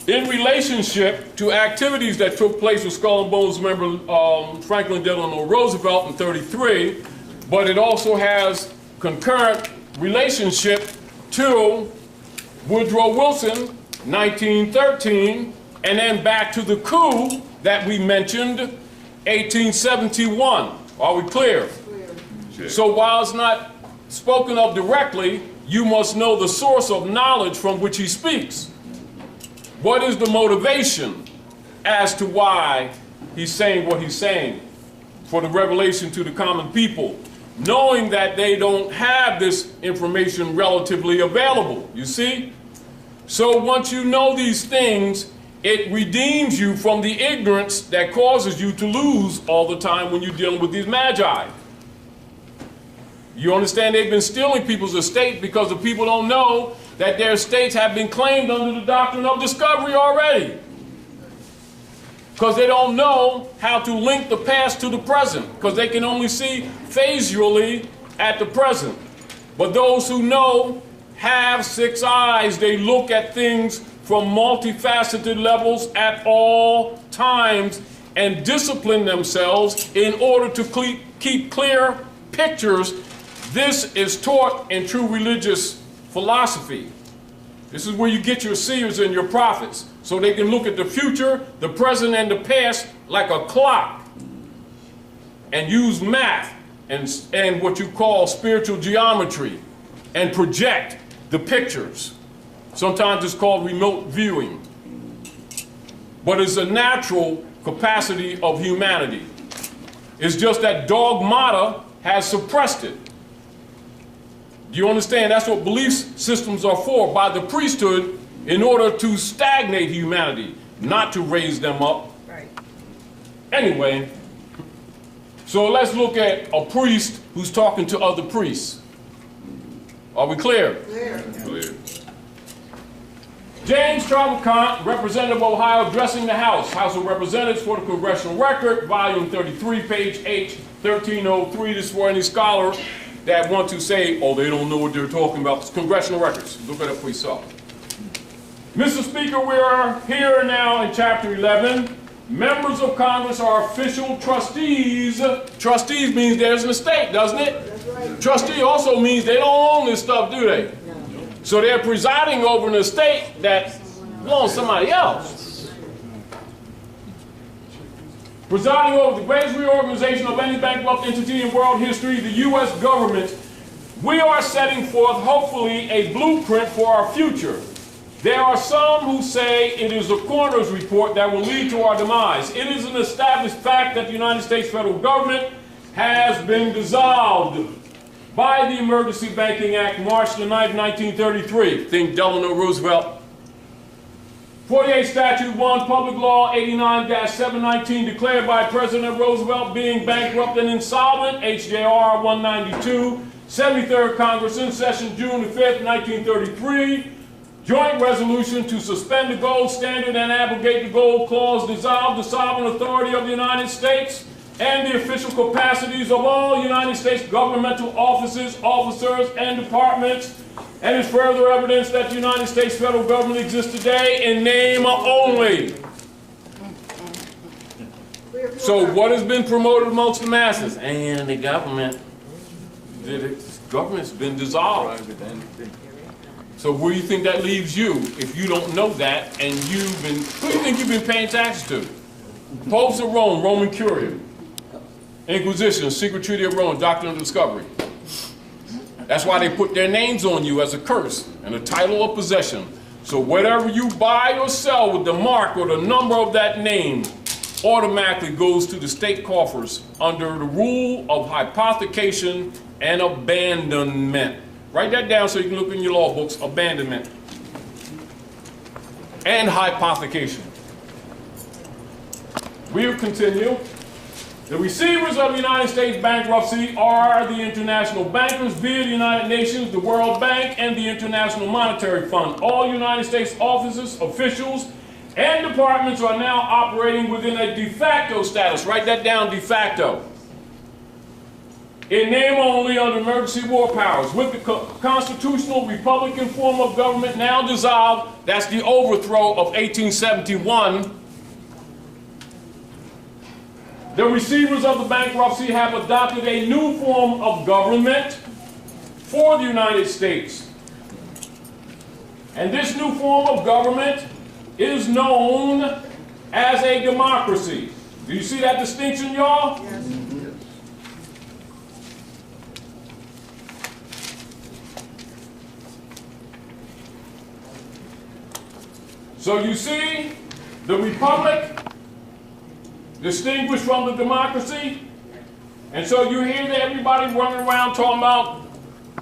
in relationship to activities that took place with Skull and Bones member Franklin Delano Roosevelt in 1933, but it also has concurrent relationship to Woodrow Wilson, 1913, and then back to the coup that we mentioned, 1871. Are we clear? Clear. So while it's not spoken of directly, you must know the source of knowledge from which he speaks. What is the motivation as to why he's saying what he's saying for the revelation to the common people, knowing that they don't have this information relatively available, you see? So once you know these things, it redeems you from the ignorance that causes you to lose all the time when you're dealing with these magi. You understand they've been stealing people's estate because the people don't know that their estates have been claimed under the doctrine of discovery already. Because they don't know how to link the past to the present, because they can only see phasally at the present. But those who know have six eyes. They look at things from multifaceted levels at all times and discipline themselves in order to keep clear pictures. This is taught in true religious philosophy. This is where you get your seers and your prophets, so they can look at the future, the present, and the past like a clock, and use math and what you call spiritual geometry, and project the pictures. Sometimes it's called remote viewing. But it's a natural capacity of humanity. It's just that dogmata has suppressed it. Do you understand? That's what belief systems are for, by the priesthood, in order to stagnate humanity, not to raise them up. Right. Anyway, so let's look at a priest who's talking to other priests. Are we clear? Clear. Clear. James Traficant, representative of Ohio, addressing the House. House of Representatives for the Congressional Record, volume 33, page H, 1303. This is for any scholar that want to say, oh, they don't know what they're talking about. It's congressional records. Look it up for yourself. Mr. Speaker, we are here now in Chapter 11. Members of Congress are official trustees. Trustees means there's an estate, doesn't it? That's right. Trustee also means they don't own this stuff, do they? No. So they're presiding over an estate that belongs to somebody else. Presiding over the greatest reorganization of any bankrupt entity in world history, the U.S. government, we are setting forth, hopefully, a blueprint for our future. There are some who say it is a coroner's report that will lead to our demise. It is an established fact that the United States federal government has been dissolved by the Emergency Banking Act, March the 9th, 1933. Think Delano Roosevelt. 48 Statute 1, Public Law 89-719, declared by President Roosevelt being bankrupt and insolvent, HJR 192, 73rd Congress in session, June the 5th, 1933. Joint resolution to suspend the gold standard and abrogate the gold clause, dissolve the sovereign authority of the United States and the official capacities of all United States governmental offices, officers, and departments, and is further evidence that the United States federal government exists today in name only. So what has been promoted amongst the masses? And the government, government's been dissolved. So where do you think that leaves you if you don't know that and you've been, who do you think you've been paying taxes to? Popes of Rome, Roman Curia, Inquisition, Secret Treaty of Rome, Doctrine of Discovery. That's why they put their names on you as a curse and a title of possession. So whatever you buy or sell with the mark or the number of that name automatically goes to the state coffers under the rule of hypothecation and abandonment. Write that down so you can look in your law books. Abandonment and hypothecation. We'll continue. The receivers of the United States bankruptcy are the international bankers via the United Nations, the World Bank, and the International Monetary Fund. All United States officers, officials, and departments are now operating within a de facto status. Write that down, de facto. In name only under emergency war powers. With the constitutional Republican form of government now dissolved, that's the overthrow of 1871, the receivers of the bankruptcy have adopted a new form of government for the United States. And this new form of government is known as a democracy. Do you see that distinction, y'all? Yes. So you see the republic distinguished from the democracy. And so you hear that everybody running around talking about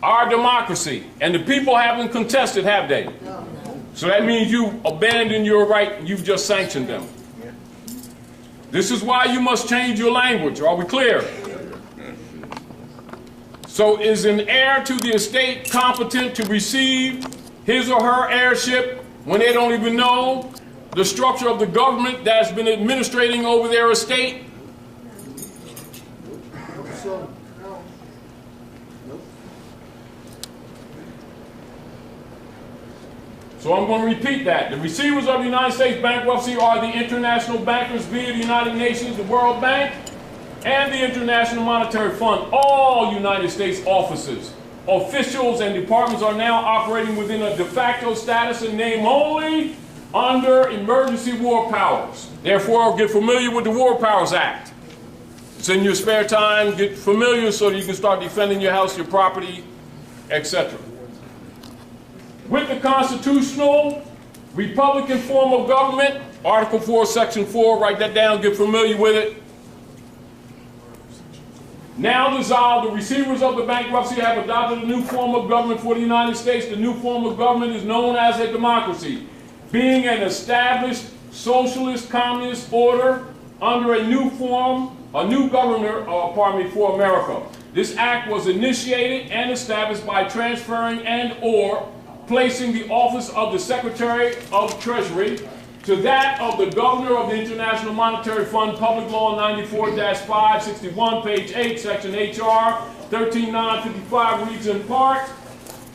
our democracy. And the people haven't contested, have they? No. So that means you abandon your right and you've just sanctioned them. This is why you must change your language. Are we clear? So is an heir to the estate competent to receive his or her heirship when they don't even know the structure of the government that's been administrating over their estate? So I'm going to repeat that. The receivers of the United States bankruptcy are the international bankers via the United Nations, the World Bank, and the International Monetary Fund. All United States offices, officials, and departments are now operating within a de facto status in name only under emergency war powers. Therefore, get familiar with the War Powers Act. It's in your spare time. Get familiar so that you can start defending your house, your property, etc. With the constitutional Republican form of government, Article 4, Section 4, write that down, get familiar with it. Now dissolved, the receivers of the bankruptcy have adopted a new form of government for the United States. The new form of government is known as a democracy, being an established socialist communist order under a new form, a new governor, for America. This act was initiated and established by transferring and or placing the office of the Secretary of Treasury to that of the Governor of the International Monetary Fund, Public Law 94-561, page 8, Section HR 13955 reads in part,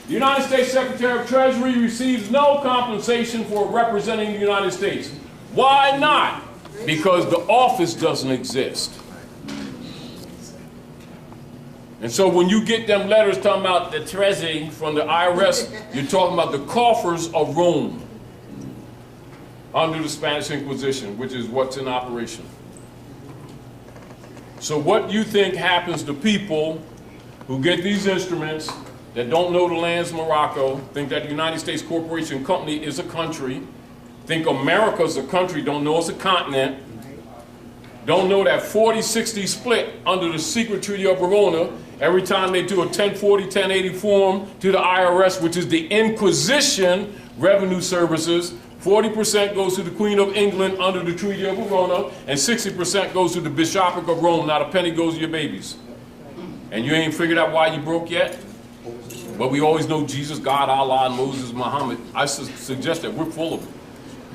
the United States Secretary of Treasury receives no compensation for representing the United States. Why not? Because the office doesn't exist. And so when you get them letters talking about the Treasury from the IRS, you're talking about the coffers of Rome under the Spanish Inquisition, which is what's in operation. So what you think happens to people who get these instruments that don't know the lands of Morocco, think that the United States Corporation Company is a country, think America's a country, don't know it's a continent, don't know that 40-60 split under the secret Treaty of Verona every time they do a 1040, 1080 form to the IRS, which is the Inquisition Revenue Services. 40% goes to the Queen of England under the Treaty of Verona, and 60% goes to the Bishopric of Rome. Not a penny goes to your babies. And you ain't figured out why you broke yet? But we always know Jesus, God, Allah, Moses, Muhammad. I suggest that we're full of it.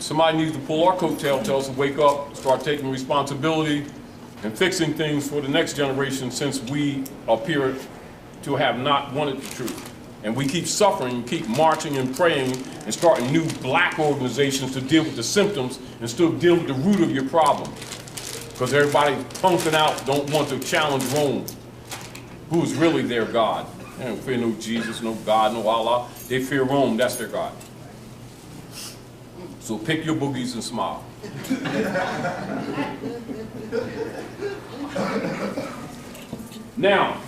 Somebody needs to pull our coattail, tell us to wake up, start taking responsibility and fixing things for the next generation, since we appear to have not wanted the truth. And we keep suffering, keep marching and praying and starting new black organizations to deal with the symptoms instead of deal with the root of your problem. Because everybody punking out don't want to challenge Rome, who is really their God. They don't fear no Jesus, no God, no Allah. They fear Rome, that's their God. So pick your boogies and smile. Now,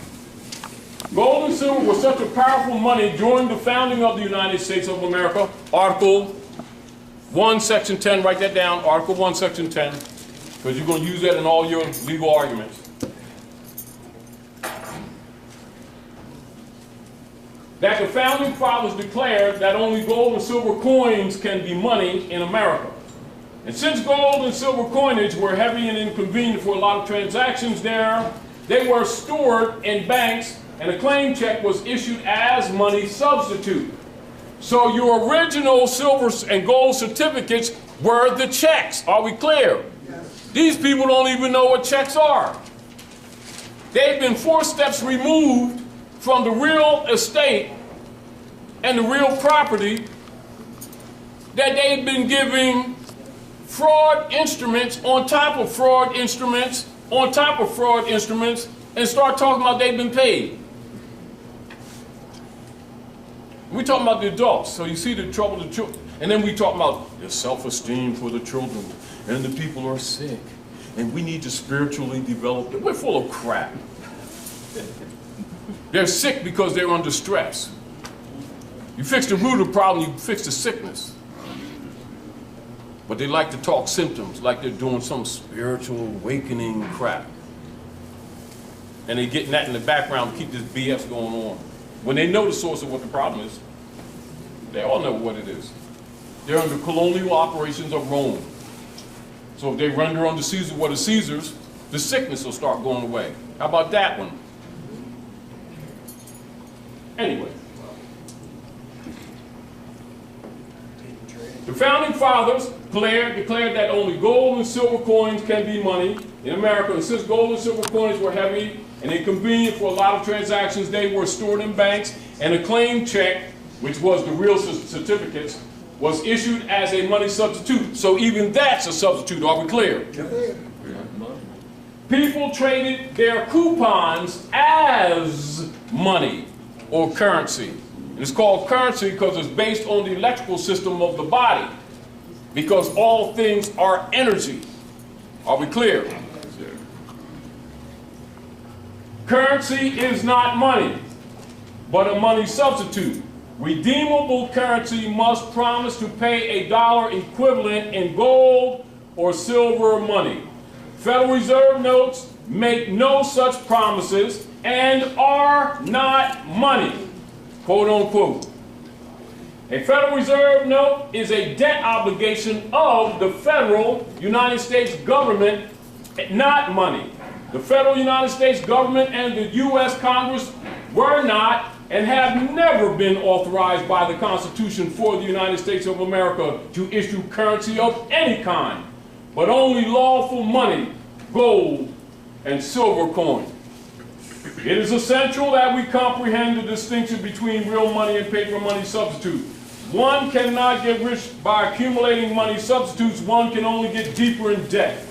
Gold and silver were such a powerful money during the founding of the United States of America. Article 1, Section 10, write that down, Article 1, Section 10, because you're going to use that in all your legal arguments. That the founding fathers declared that only gold and silver coins can be money in America. And since gold and silver coinage were heavy and inconvenient for a lot of transactions there, they were stored in banks and a claim check was issued as money substitute. So your original silver and gold certificates were the checks. Are we clear? Yes. These people don't even know what checks are. They've been 4 steps removed from the real estate and the real property that they've been giving fraud instruments on top of fraud instruments on top of fraud instruments and start talking about they've been paid. We're talking about the adults, so you see the trouble of the children. And then we talk about the self-esteem for the children, and the people are sick, and we need to spiritually develop them. We're full of crap. They're sick because they're under stress. You fix the root of the problem, you fix the sickness. But they like to talk symptoms, like they're doing some spiritual awakening crap. And they're getting that in the background to keep this BS going on. When they know the source of what the problem is, they all know what it is. They're under colonial operations of Rome. So if they render unto Caesar what is Caesar's, the sickness will start going away. How about that one? Anyway. The founding fathers declared that only gold and silver coins can be money in America. And since gold and silver coins were heavy and inconvenient for a lot of transactions, they were stored in banks, and a claim check, which was the real certificates, was issued as a money substitute. So even that's a substitute. Are we clear? People traded their coupons as money or currency. And it's called currency because it's based on the electrical system of the body, because all things are energy. Are we clear? Currency is not money, but a money substitute. Redeemable currency must promise to pay $1 equivalent in gold or silver money. Federal Reserve notes make no such promises and are not money, quote unquote. A Federal Reserve note is a debt obligation of the federal United States government, not money. The federal United States government and the U.S. Congress were not and have never been authorized by the Constitution for the United States of America to issue currency of any kind, but only lawful money, gold and silver coin. It is essential that we comprehend the distinction between real money and paper money substitute. One cannot get rich by accumulating money substitutes. One can only get deeper in debt.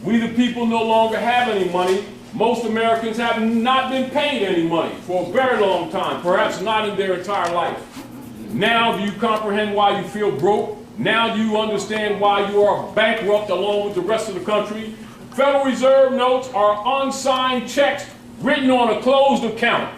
We the people no longer have any money. Most Americans have not been paid any money for a very long time, perhaps not in their entire life. Now do you comprehend why you feel broke? Now do you understand why you are bankrupt along with the rest of the country? Federal Reserve notes are unsigned checks written on a closed account.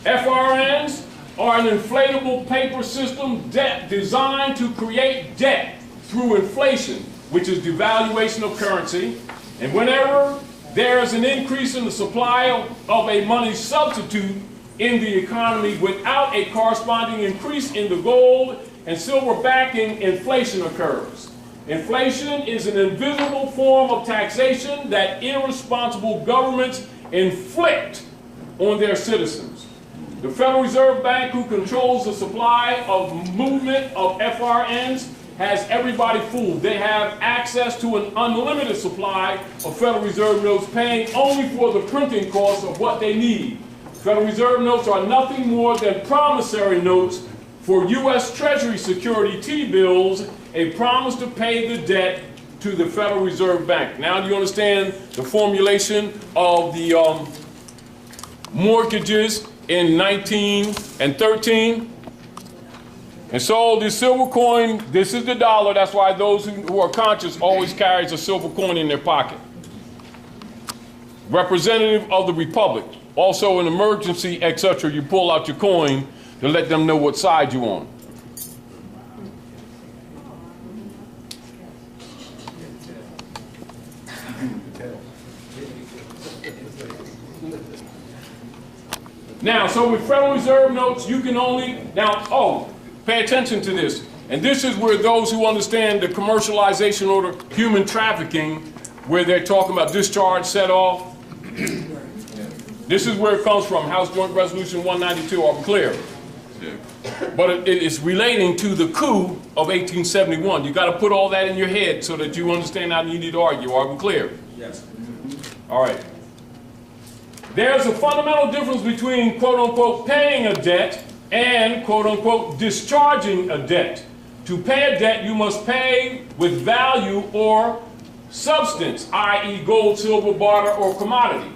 FRNs are an inflatable paper system designed to create debt through inflation, which is devaluation of currency. And whenever there is an increase in the supply of a money substitute in the economy without a corresponding increase in the gold and silver backing, inflation occurs. Inflation is an invisible form of taxation that irresponsible governments inflict on their citizens. The Federal Reserve Bank, who controls the supply of movement of FRNs, has everybody fooled. They have access to an unlimited supply of Federal Reserve notes, paying only for the printing costs of what they need. Federal Reserve notes are nothing more than promissory notes for U.S. Treasury security T-bills, a promise to pay the debt to the Federal Reserve Bank. Now do you understand the formulation of the mortgages in 1913? And so the silver coin, this is the dollar. That's why those who are conscious always carries a silver coin in their pocket. Representative of the Republic. Also, in emergency, etc., you pull out your coin to let them know what side you're on. Now, so with Federal Reserve notes, you can only, pay attention to this. And this is where those who understand the commercialization or the human trafficking, where they're talking about discharge, set off. This is where it comes from, House Joint Resolution 192, are we clear? But it is relating to the coup of 1871. You got to put all that in your head so that you understand how you need to argue. Are we clear? Yes. All right. There's a fundamental difference between, quote unquote, paying a debt and, quote unquote, discharging a debt. To pay a debt, you must pay with value or substance, i.e. gold, silver, barter, or commodity.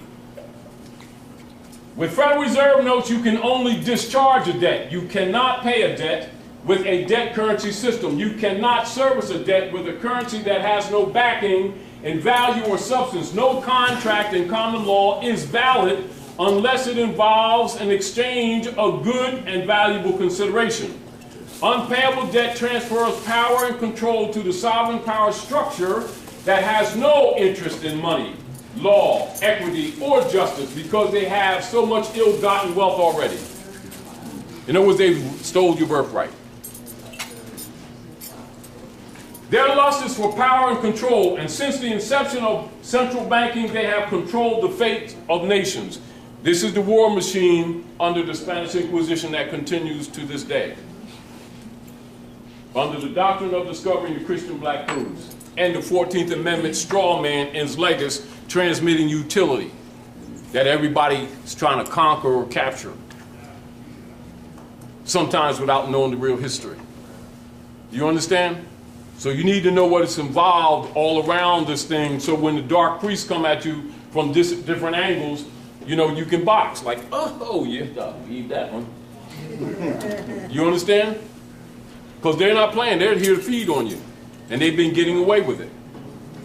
With Federal Reserve notes, you can only discharge a debt. You cannot pay a debt with a debt currency system. You cannot service a debt with a currency that has no backing in value or substance. No contract in common law is valid unless it involves an exchange of good and valuable consideration. Unpayable debt transfers power and control to the sovereign power structure that has no interest in money, law, equity, or justice because they have so much ill-gotten wealth already. In other words, they stole your birthright. Their lust is for power and control, and since the inception of central banking, they have controlled the fate of nations. This is the war machine under the Spanish Inquisition that continues to this day. Under the doctrine of discovering the Christian black crewes and the 14th Amendment straw man ends legis transmitting utility that everybody is trying to conquer or capture, sometimes without knowing the real history. You understand? So you need to know what is involved all around this thing, so when the dark priests come at you from different angles, you know, you can box. Like, oh yeah, eat that one. You understand? Because they're not playing, they're here to feed on you. And they've been getting away with it.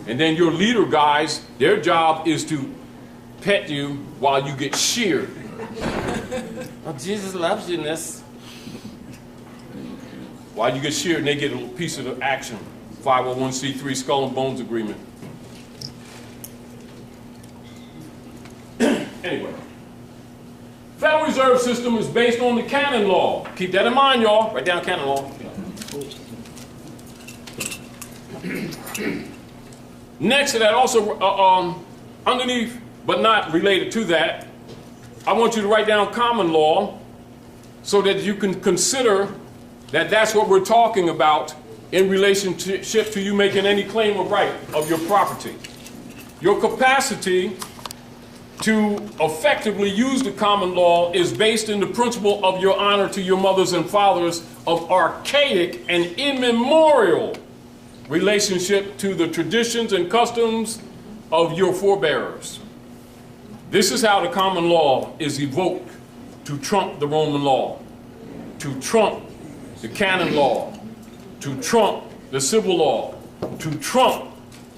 And then your leader guys, their job is to pet you while you get sheared. Oh, Jesus loves you in this. While you get sheared and they get a piece of the action. 501c3 skull and bones agreement. Anyway. Federal Reserve System is based on the canon law. Keep that in mind, y'all. Write down canon law. Next to that, also underneath, but not related to that, I want you to write down common law so that you can consider that that's what we're talking about in relationship to you making any claim of right of your property. Your capacity to effectively use the common law is based in the principle of your honor to your mothers and fathers of archaic and immemorial relationship to the traditions and customs of your forebears. This is how the common law is evoked to trump the Roman law, to trump the canon law, to trump the civil law, to trump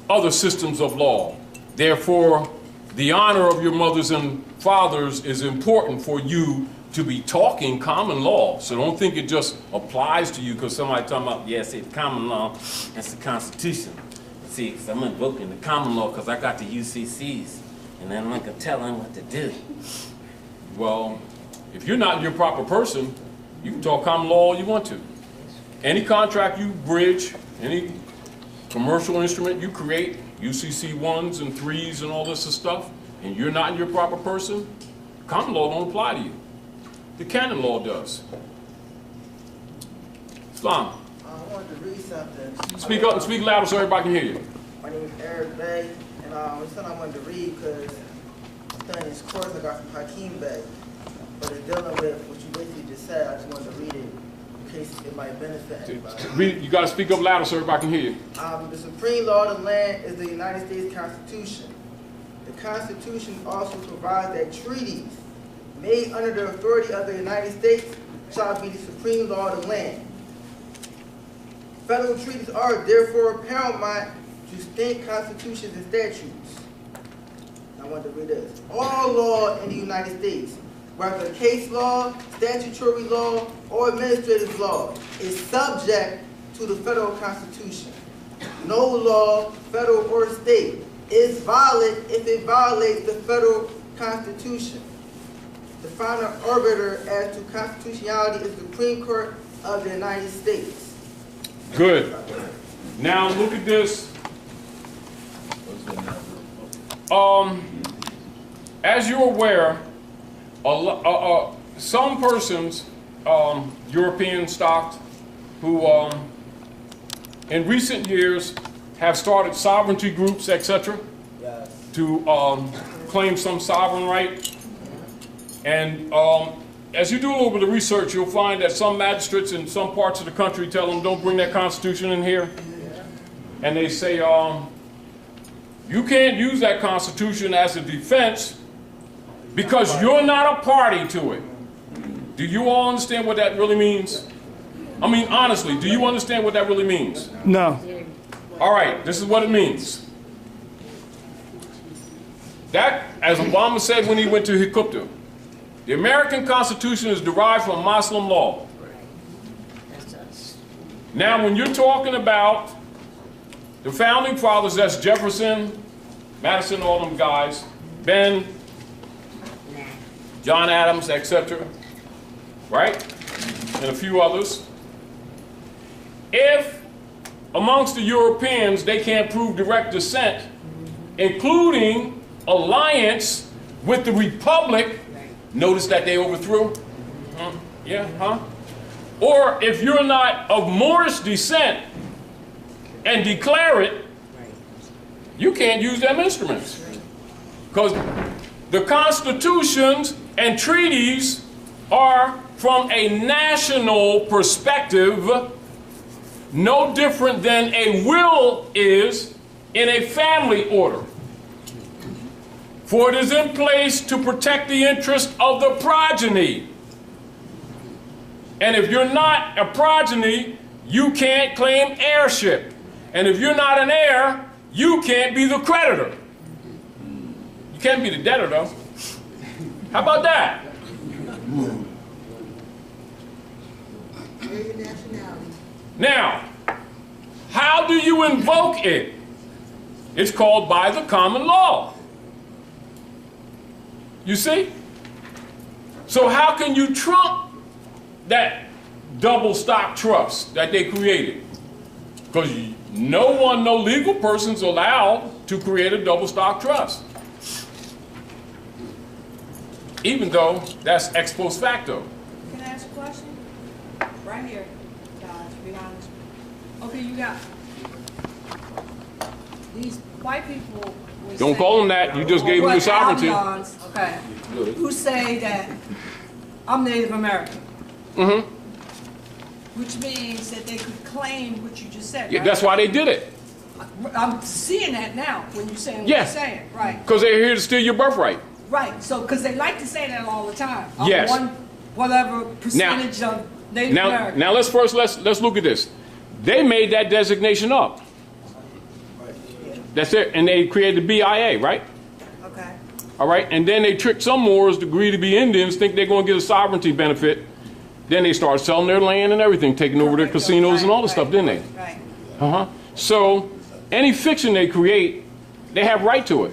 other systems of law. Therefore, the honor of your mothers and fathers is important for you to be talking common law. So don't think it just applies to you because somebody talking about, yeah, see, common law, that's the Constitution. See, because I'm invoking the common law because I got the UCCs, and then I'm going to tell them what to do. Well, if you're not your proper person, you can talk common law all you want to. Any contract you bridge, any commercial instrument you create, UCC 1s and 3s and all this stuff, and you're not your proper person, common law don't apply to you. The canon law does. Islam. I wanted to read something. Speak up and speak louder so everybody can hear you. My name is Tarik Bey, and it's something I wanted to read because I'm studying this course I got from Hakeem Bey. But it's dealing with what you basically just said. I just wanted to read it in case it might benefit anybody. You got to speak up louder so everybody can hear you. The supreme law of the land is the United States Constitution. The Constitution also provides that treaties made under the authority of the United States shall be the supreme law of the land. Federal treaties are therefore paramount to state constitutions and statutes. I want to read this. All law in the United States, whether case law, statutory law, or administrative law, is subject to the federal Constitution. No law, federal or state, is valid if it violates the federal Constitution. The final arbiter as to constitutionality is the Supreme Court of the United States. Good. Now look at this. As you're aware, some persons, European stocked, who in recent years have started sovereignty groups, etc., to claim some sovereign right. And as you do a little bit of research, you'll find that some magistrates in some parts of the country tell them, don't bring that Constitution in here. And they say, you can't use that Constitution as a defense because you're not a party to it. Do you all understand what that really means? I mean, honestly, do you understand what that really means? No. All right, this is what it means. That, as Obama said when he went to Hikupta, the American Constitution is derived from Muslim law. Now, when you're talking about the founding fathers, that's Jefferson, Madison, all them guys, Ben, John Adams, etc., right? And a few others. If amongst the Europeans they can't prove direct descent, including alliance with the Republic, notice that they overthrew? Yeah, huh? Or if you're not of Moorish descent and declare it, you can't use them instruments. Because the constitutions and treaties are from a national perspective, no different than a will is in a family order. For it is in place to protect the interest of the progeny. And if you're not a progeny, you can't claim heirship. And if you're not an heir, you can't be the creditor. You can't be the debtor, though. How about that? Now, how do you invoke it? It's called by the common law. You see? So how can you trump that double stock trust that they created? Because no legal person's allowed to create a double stock trust. Even though that's ex post facto. Can I ask a question? Right here, guys, be honest. Okay, you got these white people. Don't call them that. You just gave them the sovereignty. Okay. Who say that I'm Native American. Which means that they could claim what you just said. Yeah, right? that's why they did it. I'm seeing that now when you're saying what Yes. you're saying, right? Because they're here to steal your birthright. Right. So, because they like to say that all the time. Yes. Whatever percentage of Native American. Now let's look at this. They made that designation up. That's it, and they created the BIA, right? Okay. All right, and then they tricked some Moors to agree to be Indians, think they're going to get a sovereignty benefit. Then they started selling their land and everything, taking over their casinos and all the stuff, didn't they? Right. So any fiction they create, they have right to it.